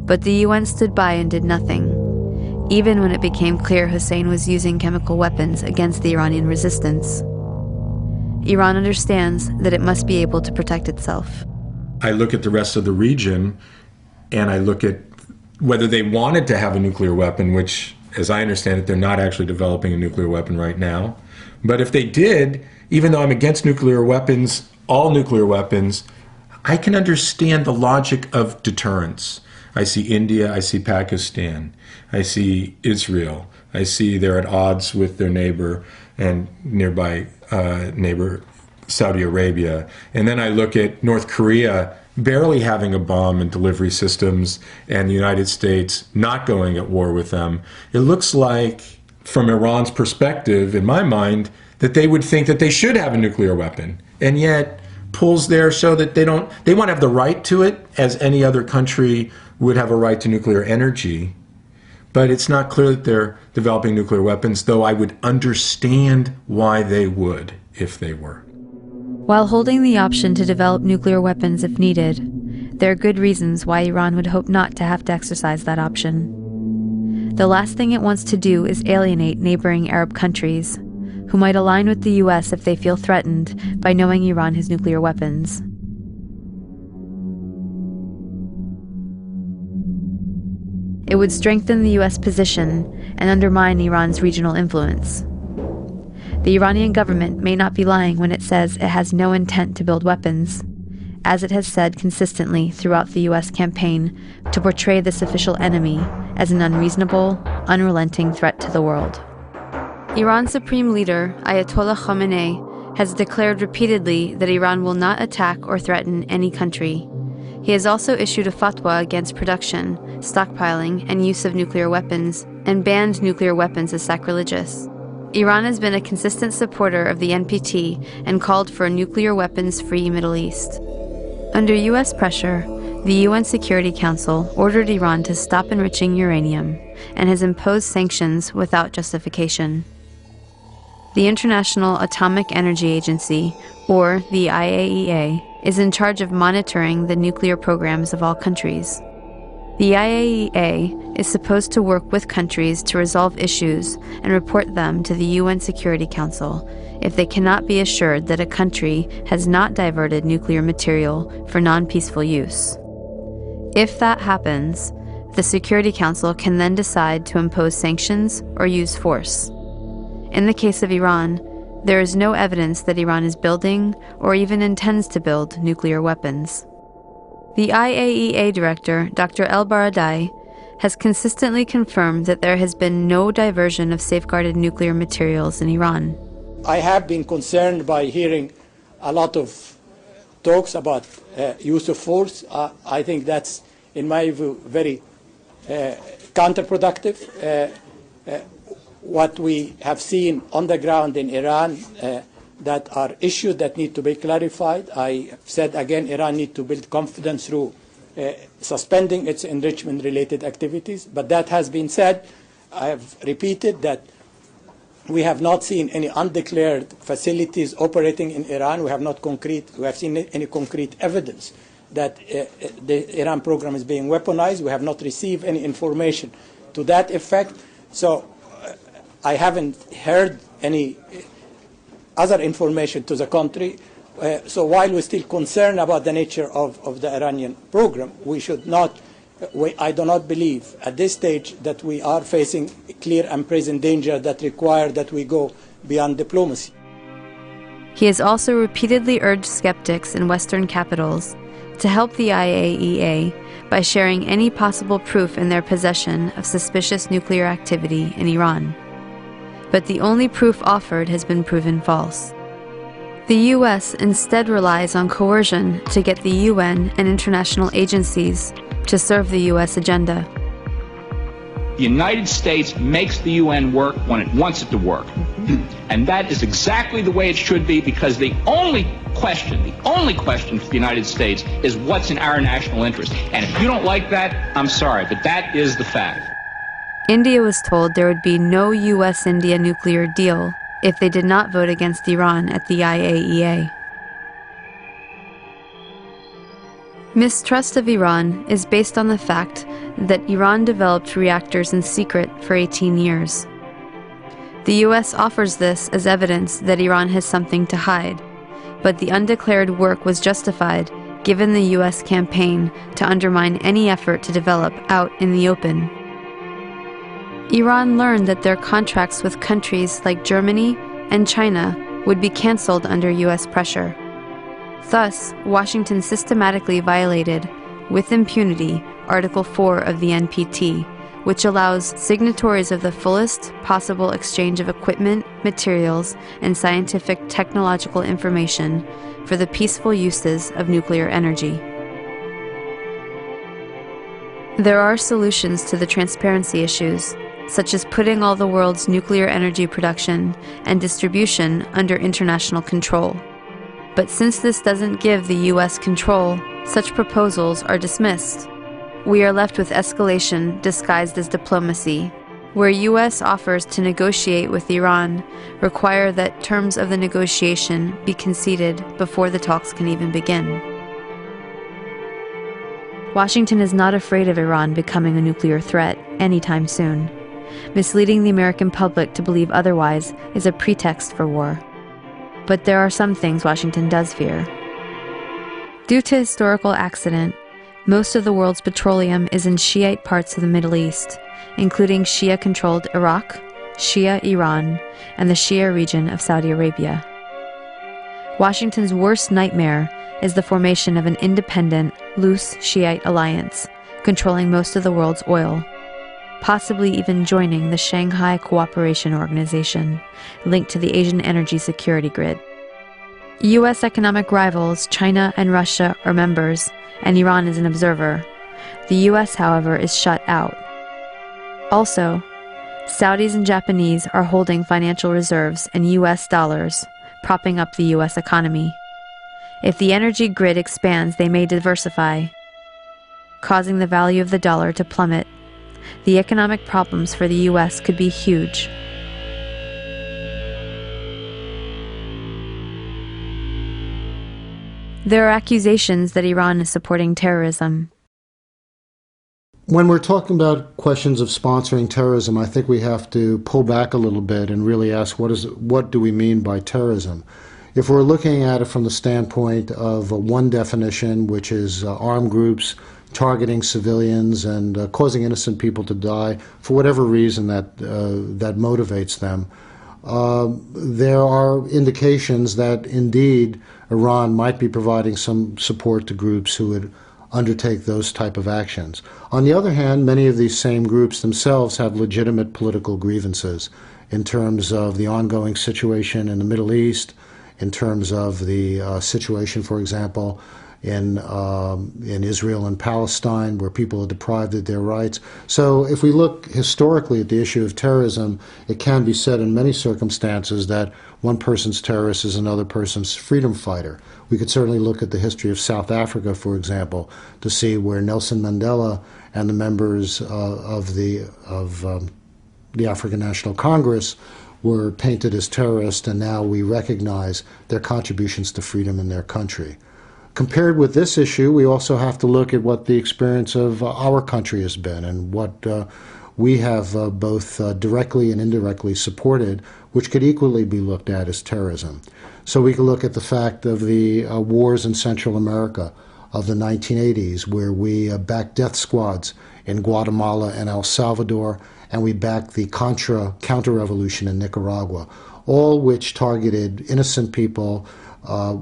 But the UN stood by and did nothing, even when it became clear Hussein was using chemical weapons against the Iranian resistance. Iran understands that it must be able to protect itself. I look at the rest of the region, and I look at whether they wanted to have a nuclear weapon, which, as I understand it, they're not actually developing a nuclear weapon right now. But if they did, even though I'm against nuclear weapons, all nuclear weapons, I can understand the logic of deterrence. I see India, I see Pakistan, I see Israel, I see they're at odds with their neighbor and nearby neighbor Saudi Arabia. And then I look at North Korea barely having a bomb and delivery systems, and the United States not going at war with them. It looks like, from Iran's perspective, in my mind, that they would think that they should have a nuclear weapon. And yet, polls there show that they want to have the right to it, as any other country would have a right to nuclear energy. But it's not clear that they're developing nuclear weapons, though I would understand why they would if they were. While holding the option to develop nuclear weapons if needed, there are good reasons why Iran would hope not to have to exercise that option. The last thing it wants to do is alienate neighboring Arab countries, who might align with the US if they feel threatened by knowing Iran has nuclear weapons. It would strengthen the US position and undermine Iran's regional influence. The Iranian government may not be lying when it says it has no intent to build weapons, as it has said consistently throughout the US campaign to portray this official enemy as an unreasonable, unrelenting threat to the world. Iran's supreme leader, Ayatollah Khamenei, has declared repeatedly that Iran will not attack or threaten any country. He has also issued a fatwa against production, stockpiling, and use of nuclear weapons, and banned nuclear weapons as sacrilegious. Iran has been a consistent supporter of the NPT and called for a nuclear weapons-free Middle East. Under U.S. pressure, the UN Security Council ordered Iran to stop enriching uranium and has imposed sanctions without justification. The International Atomic Energy Agency, or the IAEA, is in charge of monitoring the nuclear programs of all countries. The IAEA is supposed to work with countries to resolve issues and report them to the UN Security Council if they cannot be assured that a country has not diverted nuclear material for non-peaceful use. If that happens, the Security Council can then decide to impose sanctions or use force. In the case of Iran, there is no evidence that Iran is building or even intends to build nuclear weapons. The IAEA director, Dr. El Baradei, has consistently confirmed that there has been no diversion of safeguarded nuclear materials in Iran. I have been concerned by hearing a lot of talks about use of force. I think that's, in my view, very counterproductive. What we have seen on the ground in Iran that are issues that need to be clarified. I said again, Iran needs to build confidence through suspending its enrichment-related activities. But that has been said. I have repeated that we have not seen any undeclared facilities operating in Iran. We have seen any concrete evidence that the Iran program is being weaponized. We have not received any information to that effect. So I haven't heard any other information to the contrary. So while we're still concerned about the nature of the Iranian program, we should not, I do not believe at this stage that we are facing clear and present danger that require that we go beyond diplomacy. He has also repeatedly urged skeptics in Western capitals to help the IAEA by sharing any possible proof in their possession of suspicious nuclear activity in Iran. But the only proof offered has been proven false. The U.S. instead relies on coercion to get the UN and international agencies to serve the U.S. agenda. The United States makes the UN work when it wants it to work. And that is exactly the way it should be, because the only question for the United States is what's in our national interest. And if you don't like that, I'm sorry, but that is the fact. India was told there would be no US-India nuclear deal if they did not vote against Iran at the IAEA. Mistrust of Iran is based on the fact that Iran developed reactors in secret for 18 years. The US offers this as evidence that Iran has something to hide, but the undeclared work was justified given the US campaign to undermine any effort to develop out in the open. Iran learned that their contracts with countries like Germany and China would be canceled under US pressure. Thus, Washington systematically violated, with impunity, Article 4 of the NPT, which allows signatories of the fullest possible exchange of equipment, materials, and scientific technological information for the peaceful uses of nuclear energy. There are solutions to the transparency issues, such as putting all the world's nuclear energy production and distribution under international control. But since this doesn't give the US control, such proposals are dismissed. We are left with escalation disguised as diplomacy, where US offers to negotiate with Iran require that terms of the negotiation be conceded before the talks can even begin. Washington is not afraid of Iran becoming a nuclear threat anytime soon. Misleading the American public to believe otherwise is a pretext for war. But there are some things Washington does fear. Due to historical accident, most of the world's petroleum is in Shiite parts of the Middle East, including Shia-controlled Iraq, Shia Iran, and the Shia region of Saudi Arabia. Washington's worst nightmare is the formation of an independent, loose Shiite alliance, controlling most of the world's oil, possibly even joining the Shanghai Cooperation Organization, linked to the Asian energy security grid. U.S. economic rivals China and Russia are members, and Iran is an observer. The U.S., however, is shut out. Also, Saudis and Japanese are holding financial reserves in U.S. dollars, propping up the U.S. economy. If the energy grid expands, they may diversify, causing the value of the dollar to plummet. The economic problems for the U.S. could be huge. There are accusations that Iran is supporting terrorism. When we're talking about questions of sponsoring terrorism, I think we have to pull back a little bit and really ask what do we mean by terrorism? If we're looking at it from the standpoint of one definition, which is armed groups targeting civilians and causing innocent people to die for whatever reason that motivates them, there are indications that indeed Iran might be providing some support to groups who would undertake those type of actions. On the other hand, many of these same groups themselves have legitimate political grievances in terms of the ongoing situation in the Middle East, in terms of the situation, for example, in Israel and Palestine, where people are deprived of their rights. So if we look historically at the issue of terrorism, it can be said in many circumstances that one person's terrorist is another person's freedom fighter. We could certainly look at the history of South Africa, for example, to see where Nelson Mandela and the members of the African National Congress were painted as terrorists, and now we recognize their contributions to freedom in their country. Compared with this issue, we also have to look at what the experience of our country has been and what we have both directly and indirectly supported, which could equally be looked at as terrorism. So we can look at the fact of the wars in Central America of the 1980s, where we backed death squads in Guatemala and El Salvador, and we backed the counter-revolution in Nicaragua, all which targeted innocent people,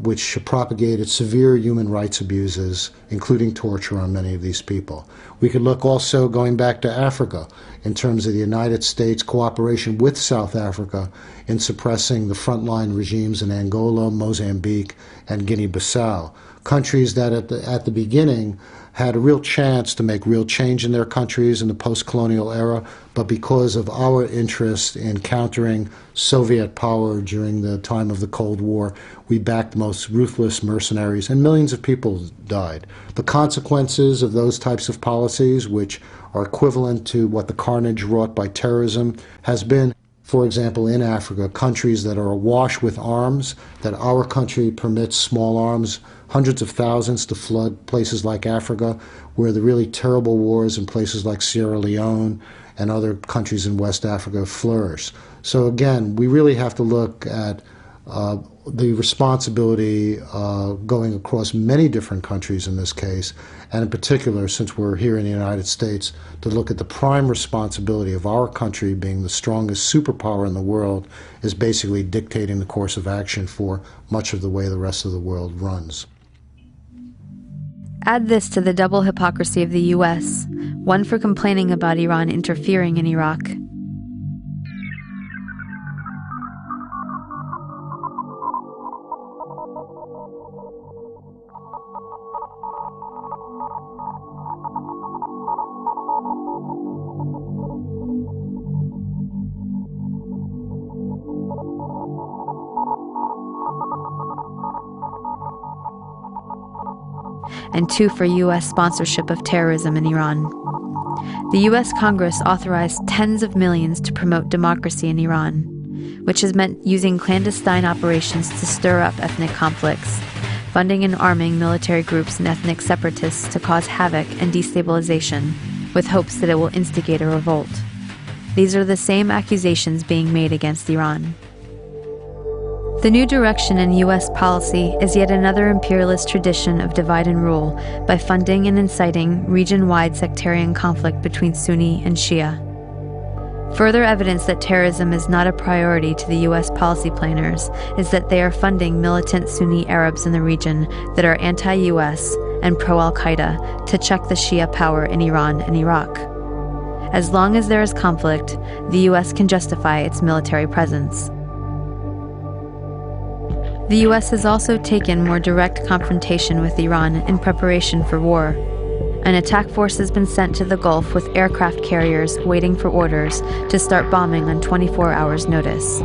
which propagated severe human rights abuses, including torture on many of these people. We could look also going back to Africa in terms of the United States cooperation with South Africa in suppressing the frontline regimes in Angola, Mozambique, and Guinea-Bissau, countries that at the beginning had a real chance to make real change in their countries in the post-colonial era, but because of our interest in countering Soviet power during the time of the Cold War, we backed the most ruthless mercenaries, and millions of people died. The consequences of those types of policies, which are equivalent to what the carnage wrought by terrorism, has been, for example, in Africa, countries that are awash with arms, that our country permits small arms, hundreds of thousands to flood places like Africa, where the really terrible wars in places like Sierra Leone and other countries in West Africa flourish. So again, we really have to look at the responsibility going across many different countries in this case, and in particular, since we're here in the United States, to look at the prime responsibility of our country being the strongest superpower in the world is basically dictating the course of action for much of the way the rest of the world runs. Add this to the double hypocrisy of the U.S., one for complaining about Iran interfering in Iraq, and two for U.S. sponsorship of terrorism in Iran. The U.S. Congress authorized tens of millions to promote democracy in Iran, which has meant using clandestine operations to stir up ethnic conflicts, funding and arming military groups and ethnic separatists to cause havoc and destabilization, with hopes that it will instigate a revolt. These are the same accusations being made against Iran. The new direction in U.S. policy is yet another imperialist tradition of divide and rule by funding and inciting region-wide sectarian conflict between Sunni and Shia. Further evidence that terrorism is not a priority to the U.S. policy planners is that they are funding militant Sunni Arabs in the region that are anti-U.S. and pro-Al-Qaeda to check the Shia power in Iran and Iraq. As long as there is conflict, the U.S. can justify its military presence. The U.S. has also taken more direct confrontation with Iran in preparation for war. An attack force has been sent to the Gulf with aircraft carriers waiting for orders to start bombing on 24 hours' notice.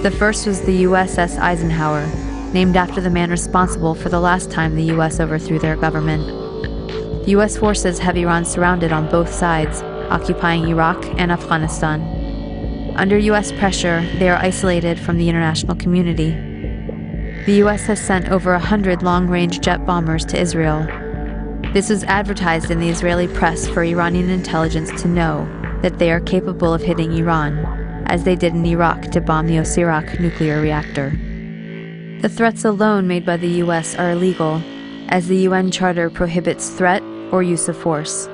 The first was the USS Eisenhower, named after the man responsible for the last time the U.S. overthrew their government. U.S. forces have Iran surrounded on both sides, occupying Iraq and Afghanistan. Under U.S. pressure, they are isolated from the international community. The U.S. has sent over 100 long-range jet bombers to Israel. This was advertised in the Israeli press for Iranian intelligence to know that they are capable of hitting Iran, as they did in Iraq to bomb the Osirak nuclear reactor. The threats alone made by the U.S. are illegal, as the UN Charter prohibits threat or use of force.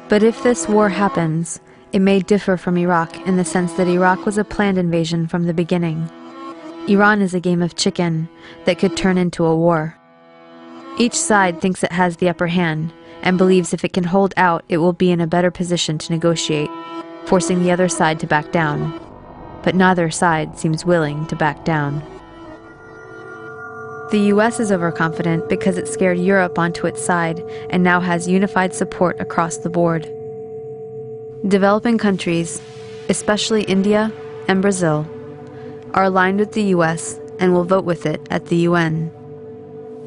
But if this war happens, it may differ from Iraq in the sense that Iraq was a planned invasion from the beginning. Iran is a game of chicken that could turn into a war. Each side thinks it has the upper hand and believes if it can hold out, it will be in a better position to negotiate, forcing the other side to back down. But neither side seems willing to back down. The U.S. is overconfident because it scared Europe onto its side and now has unified support across the board. Developing countries, especially India and Brazil, are aligned with the U.S. and will vote with it at the UN.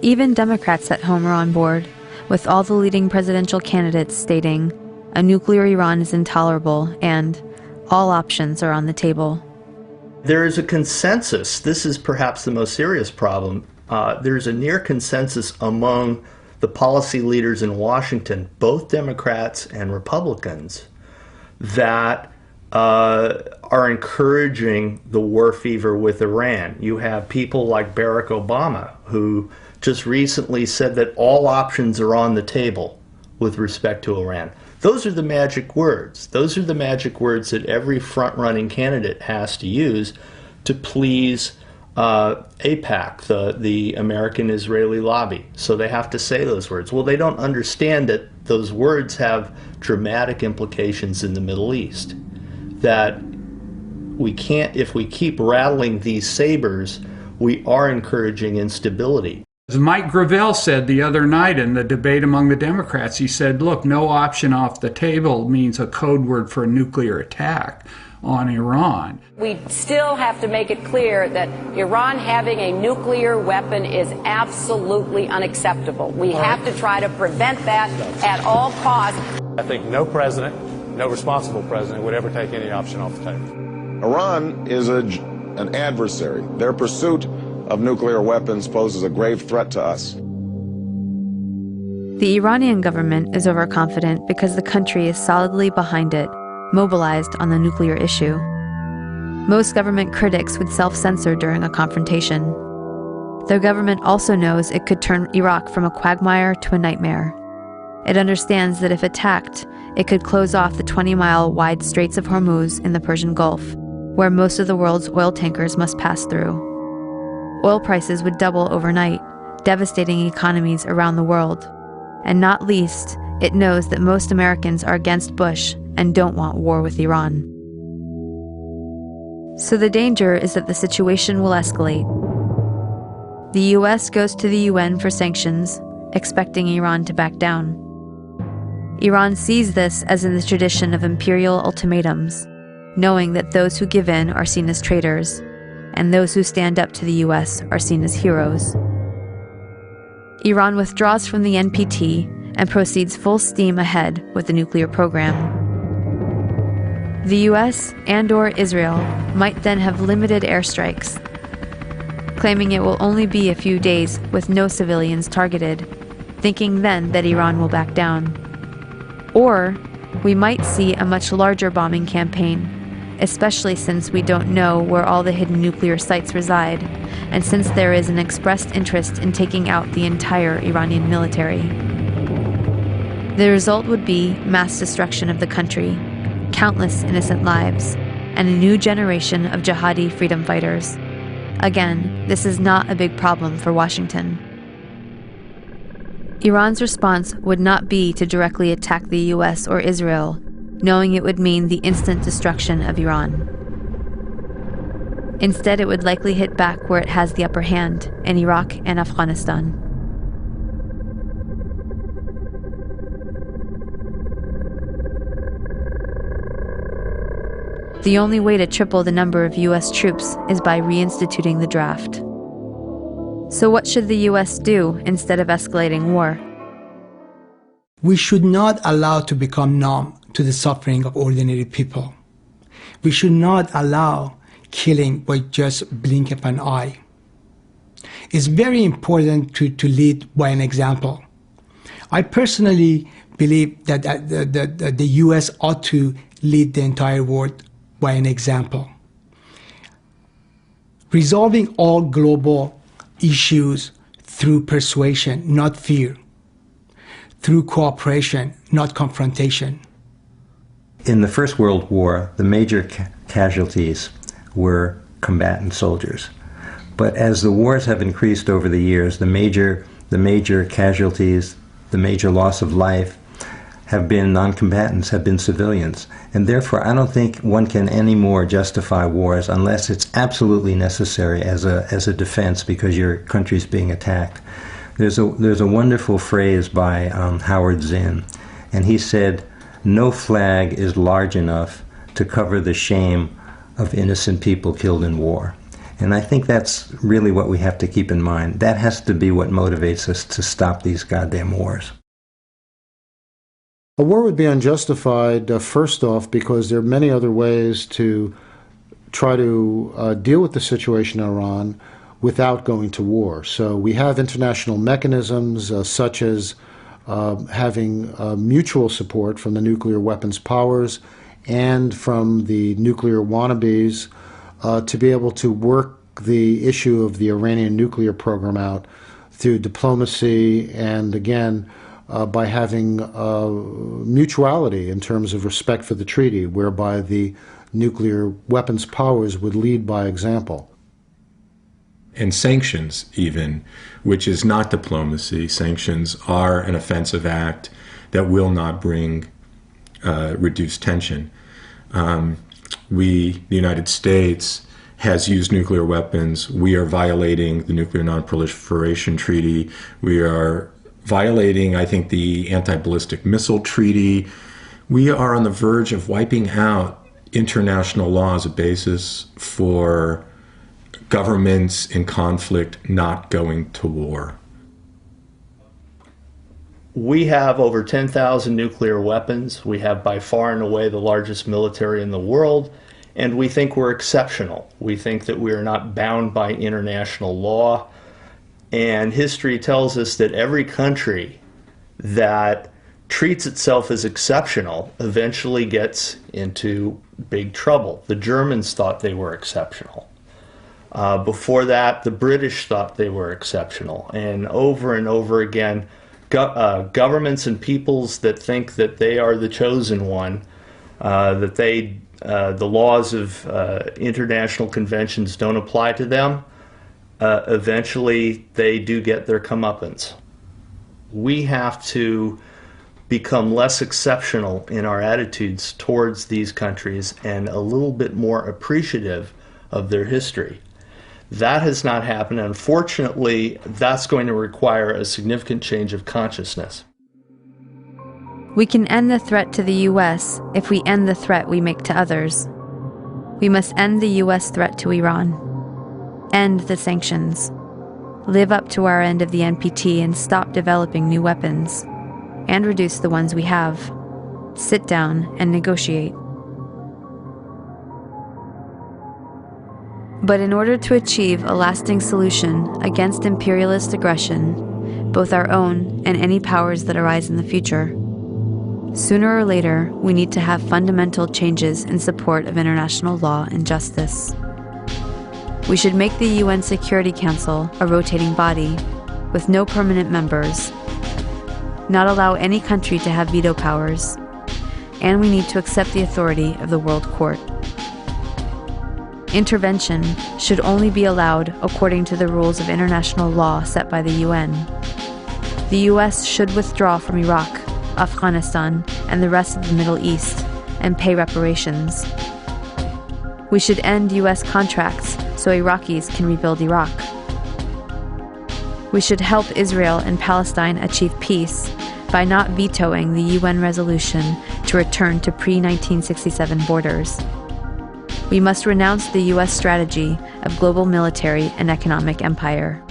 Even Democrats at home are on board, with all the leading presidential candidates stating, "A nuclear Iran is intolerable," and "All options are on the table." There is a consensus. This is perhaps the most serious problem. There's a near consensus among the policy leaders in Washington, both Democrats and Republicans, that are encouraging the war fever with Iran. You have people like Barack Obama, who just recently said that all options are on the table with respect to Iran. Those are the magic words. Those are the magic words that every front-running candidate has to use to please AIPAC, the American-Israeli lobby. So they have to say those words. Well, they don't understand that those words have dramatic implications in the Middle East. That we can't, if we keep rattling these sabers, we are encouraging instability. As Mike Gravel said the other night in the debate among the Democrats, he said, look, no option off the table means a code word for a nuclear attack on Iran. We still have to make it clear that Iran having a nuclear weapon is absolutely unacceptable. We have to try to prevent that at all costs. I think no president, no responsible president would ever take any option off the table. Iran is an adversary. Their pursuit of nuclear weapons poses a grave threat to us. The Iranian government is overconfident because the country is solidly behind it, mobilized on the nuclear issue. Most government critics would self-censor during a confrontation. The government also knows it could turn Iraq from a quagmire to a nightmare. It understands that if attacked, it could close off the 20-mile wide Straits of Hormuz in the Persian Gulf, where most of the world's oil tankers must pass through. Oil prices would double overnight, devastating economies around the world. And not least, it knows that most Americans are against Bush and don't want war with Iran. So the danger is that the situation will escalate. The US goes to the UN for sanctions, expecting Iran to back down. Iran sees this as in the tradition of imperial ultimatums, knowing that those who give in are seen as traitors, and those who stand up to the US are seen as heroes. Iran withdraws from the NPT and proceeds full steam ahead with the nuclear program. The US and/or Israel might then have limited airstrikes, claiming it will only be a few days with no civilians targeted, thinking then that Iran will back down. Or we might see a much larger bombing campaign, especially since we don't know where all the hidden nuclear sites reside, and since there is an expressed interest in taking out the entire Iranian military. The result would be mass destruction of the country, countless innocent lives, and a new generation of jihadi freedom fighters. Again, this is not a big problem for Washington. Iran's response would not be to directly attack the US or Israel, knowing it would mean the instant destruction of Iran. Instead, it would likely hit back where it has the upper hand, in Iraq and Afghanistan. The only way to triple the number of US troops is by reinstituting the draft. So what should the US do instead of escalating war? We should not allow to become numb to the suffering of ordinary people. We should not allow killing by just blink of an eye. It's very important to lead by an example. I personally believe that the US ought to lead the entire world by an example. Resolving all global issues through persuasion, not fear. Through cooperation, not confrontation. In the First World War, the major casualties were combatant soldiers. But as the wars have increased over the years, the major casualties, the major loss of life, have been non-combatants, have been civilians. And therefore, I don't think one can anymore justify wars unless it's absolutely necessary as a defense because your country's being attacked. There's a wonderful phrase by Howard Zinn, and he said, "No flag is large enough to cover the shame of innocent people killed in war." And I think that's really what we have to keep in mind. That has to be what motivates us to stop these goddamn wars. A war would be unjustified, first off, because there are many other ways to try to deal with the situation in Iran without going to war. So we have international mechanisms such as having mutual support from the nuclear weapons powers and from the nuclear wannabes to be able to work the issue of the Iranian nuclear program out through diplomacy and, again, by having mutuality in terms of respect for the treaty, whereby the nuclear weapons powers would lead by example. And sanctions, even, which is not diplomacy. Sanctions are an offensive act, that will not bring reduced tension. The United States, has used nuclear weapons. We are violating the Nuclear Non-Proliferation Treaty. We are violating, I think, the Anti-Ballistic Missile Treaty. We are on the verge of wiping out international law as a basis for governments in conflict not going to war. We have over 10,000 nuclear weapons. We have by far and away the largest military in the world, and we think we're exceptional. We think that we are not bound by international law, and history tells us that every country that treats itself as exceptional eventually gets into big trouble. The Germans thought they were exceptional. Before that, the British thought they were exceptional. And over again, governments and peoples that think that they are the chosen one, that the laws of international conventions don't apply to them, eventually they do get their comeuppance. We have to become less exceptional in our attitudes towards these countries and a little bit more appreciative of their history. That has not happened. Unfortunately, that's going to require a significant change of consciousness. We can end the threat to the U.S. if we end the threat we make to others. We must end the U.S. threat to Iran. End the sanctions. Live up to our end of the NPT and stop developing new weapons. And reduce the ones we have. Sit down and negotiate. But in order to achieve a lasting solution against imperialist aggression, both our own and any powers that arise in the future, sooner or later we need to have fundamental changes in support of international law and justice. We should make the UN Security Council a rotating body with no permanent members, not allow any country to have veto powers, and we need to accept the authority of the World Court. Intervention should only be allowed according to the rules of international law set by the UN. The US should withdraw from Iraq, Afghanistan, and the rest of the Middle East and pay reparations. We should end US contracts so Iraqis can rebuild Iraq. We should help Israel and Palestine achieve peace by not vetoing the UN resolution to return to pre-1967 borders. We must renounce the U.S. strategy of global military and economic empire.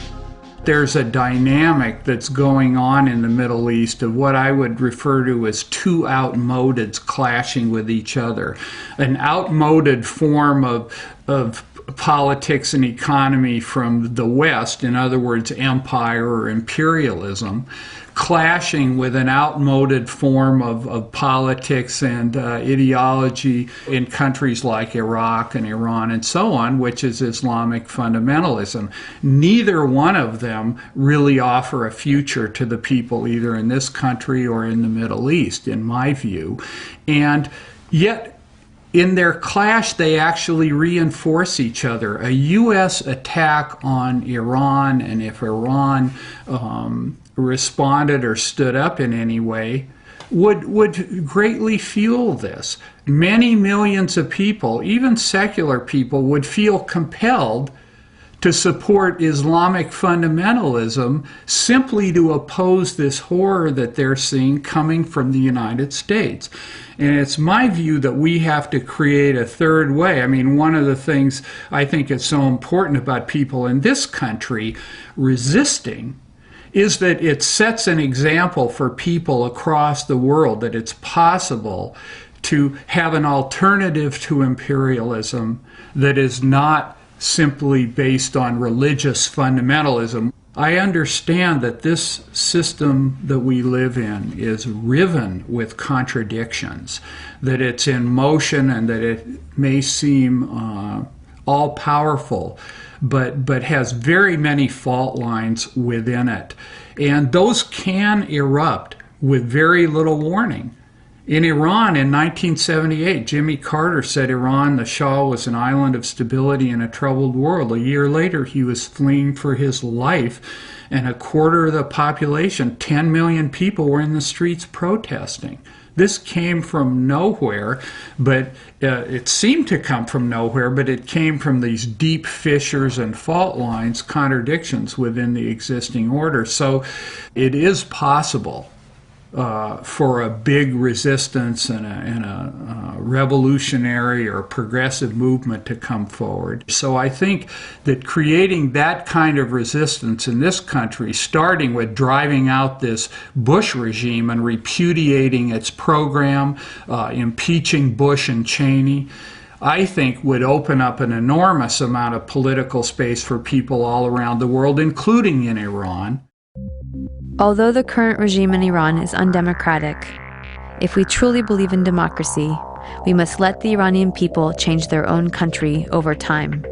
There's a dynamic that's going on in the Middle East of what I would refer to as two outmodeds clashing with each other. An outmoded form of politics and economy from the West, in other words, empire or imperialism, clashing with an outmoded form of politics and ideology in countries like Iraq and Iran and so on, which is Islamic fundamentalism. Neither one of them really offer a future to the people either in this country or in the Middle East, in my view. And yet, in their clash, they actually reinforce each other. A U.S. attack on Iran, and if Iran responded or stood up in any way, would greatly fuel this. Many millions of people, even secular people, would feel compelled to support Islamic fundamentalism simply to oppose this horror that they're seeing coming from the United States. And it's my view that we have to create a third way. I mean, one of the things I think is so important about people in this country resisting is that it sets an example for people across the world that it's possible to have an alternative to imperialism that is not simply based on religious fundamentalism. I understand that this system that we live in is riven with contradictions, that it's in motion and that it may seem all-powerful, but has very many fault lines within it. And those can erupt with very little warning. In Iran in 1978, Jimmy Carter said Iran, the Shah, was an island of stability in a troubled world. A year later, he was fleeing for his life, and a quarter of the population, 10 million people, were in the streets protesting. This came from nowhere, but it seemed to come from nowhere, but it came from these deep fissures and fault lines, contradictions within the existing order. So it is possible for a big resistance and a revolutionary or progressive movement to come forward. So I think that creating that kind of resistance in this country, starting with driving out this Bush regime and repudiating its program, impeaching Bush and Cheney, I think would open up an enormous amount of political space for people all around the world, including in Iran. Although the current regime in Iran is undemocratic, if we truly believe in democracy, we must let the Iranian people change their own country over time.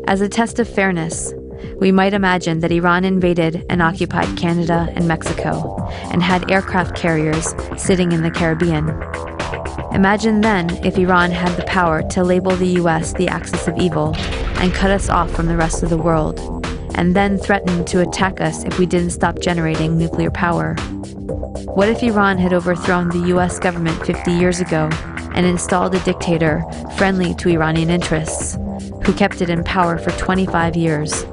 As a test of fairness, we might imagine that Iran invaded and occupied Canada and Mexico and had aircraft carriers sitting in the Caribbean. Imagine then if Iran had the power to label the US the axis of evil and cut us off from the rest of the world, and then threatened to attack us if we didn't stop generating nuclear power. What if Iran had overthrown the US government 50 years ago and installed a dictator friendly to Iranian interests, who kept it in power for 25 years?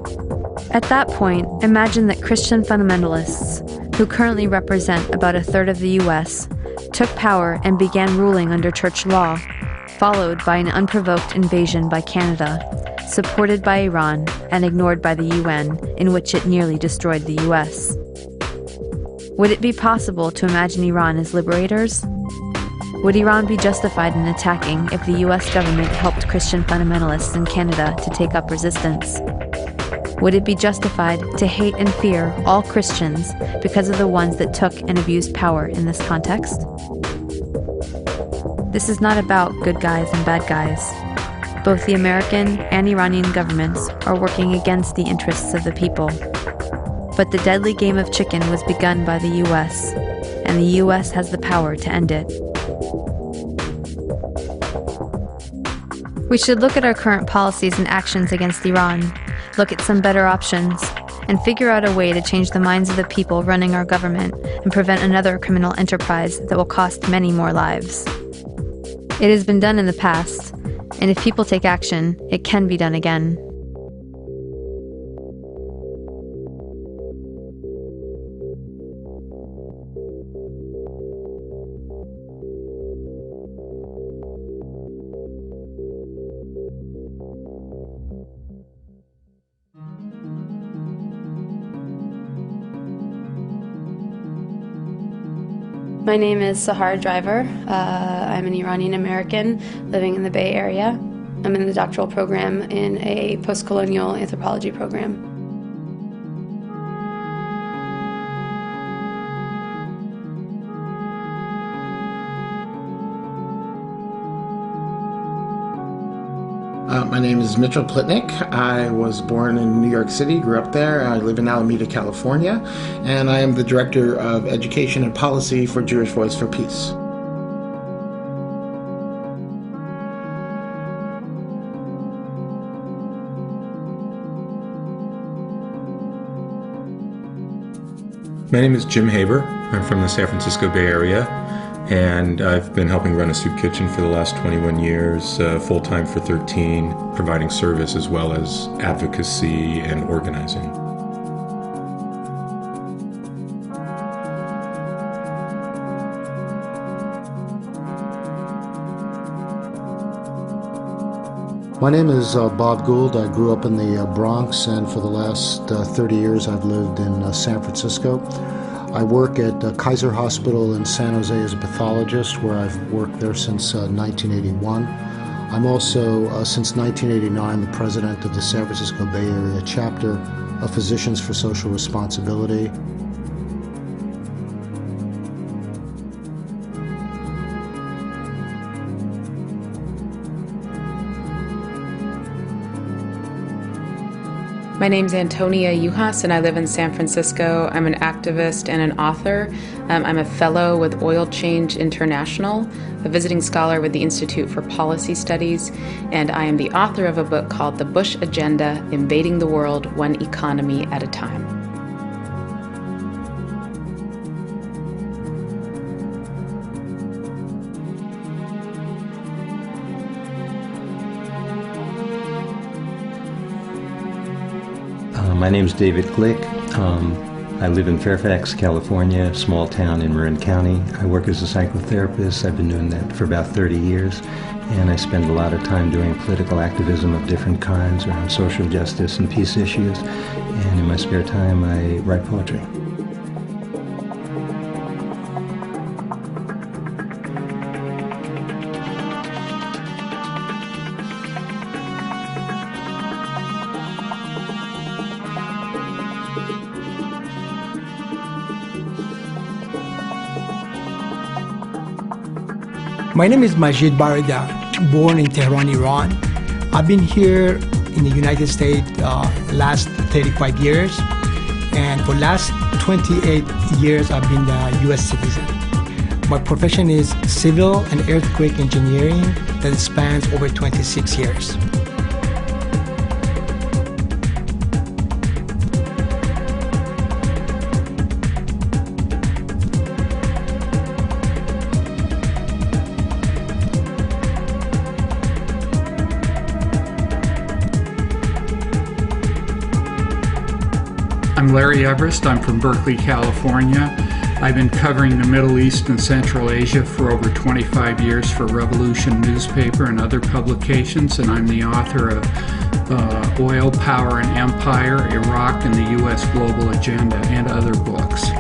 At that point, imagine that Christian fundamentalists, who currently represent about a third of the US, took power and began ruling under church law, followed by an unprovoked invasion by Canada, supported by Iran and ignored by the UN, in which it nearly destroyed the US. Would it be possible to imagine Iran as liberators? Would Iran be justified in attacking if the US government helped Christian fundamentalists in Canada to take up resistance? Would it be justified to hate and fear all Christians because of the ones that took and abused power in this context? This is not about good guys and bad guys. Both the American and Iranian governments are working against the interests of the people. But the deadly game of chicken was begun by the US, and the US has the power to end it. We should look at our current policies and actions against Iran, look at some better options, and figure out a way to change the minds of the people running our government and prevent another criminal enterprise that will cost many more lives. It has been done in the past, and if people take action, it can be done again. My name is Sahar Driver. I'm an Iranian American living in the Bay Area. I'm in the doctoral program in a post-colonial anthropology program. My name is Mitchell Plitnick. I was born in New York City, grew up there. I live in Alameda, California, and I am the Director of Education and Policy for Jewish Voice for Peace. My name is Jim Haber. I'm from the San Francisco Bay Area, and I've been helping run a soup kitchen for the last 21 years, full-time for 13, providing service as well as advocacy and organizing. My name is Bob Gould. I grew up in the Bronx, and for the last 30 years I've lived in San Francisco. I work at Kaiser Hospital in San Jose as a pathologist, where I've worked there since 1981. I'm also, since 1989, the president of the San Francisco Bay Area chapter of Physicians for Social Responsibility. My name's Antonia Yuhas, and I live in San Francisco. I'm an activist and an author. I'm a fellow with Oil Change International, a visiting scholar with the Institute for Policy Studies, and I am the author of a book called The Bush Agenda: Invading the World One Economy at a Time. My name's David Glick. I live in Fairfax, California, a small town in Marin County. I work as a psychotherapist. I've been doing that for about 30 years, and I spend a lot of time doing political activism of different kinds around social justice and peace issues, and in my spare time I write poetry. My name is Majid Barida, born in Tehran, Iran. I've been here in the United States last 35 years, and for last 28 years I've been a U.S. citizen. My profession is civil and earthquake engineering that spans over 26 years. I'm Larry Everest. I'm from Berkeley, California. I've been covering the Middle East and Central Asia for over 25 years for Revolution newspaper and other publications, and I'm the author of Oil, Power, and Empire, Iraq, and the U.S. Global Agenda, and other books.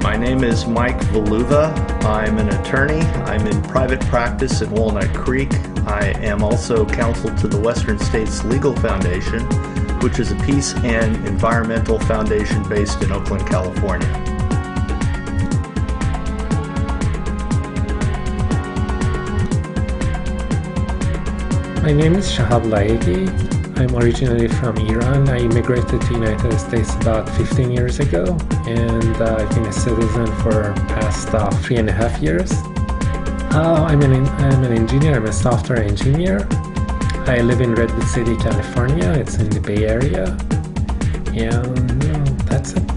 My name is Mike Valuva. I'm an attorney. I'm in private practice in Walnut Creek. I am also counsel to the Western States Legal Foundation, which is a peace and environmental foundation based in Oakland, California. My name is Shahab Laegi. I'm originally from Iran. I immigrated to the United States about 15 years ago, and I've been a citizen for past 3.5 years. I'm an engineer. I'm a software engineer. I live in Redwood City, California. It's in the Bay Area, and that's it.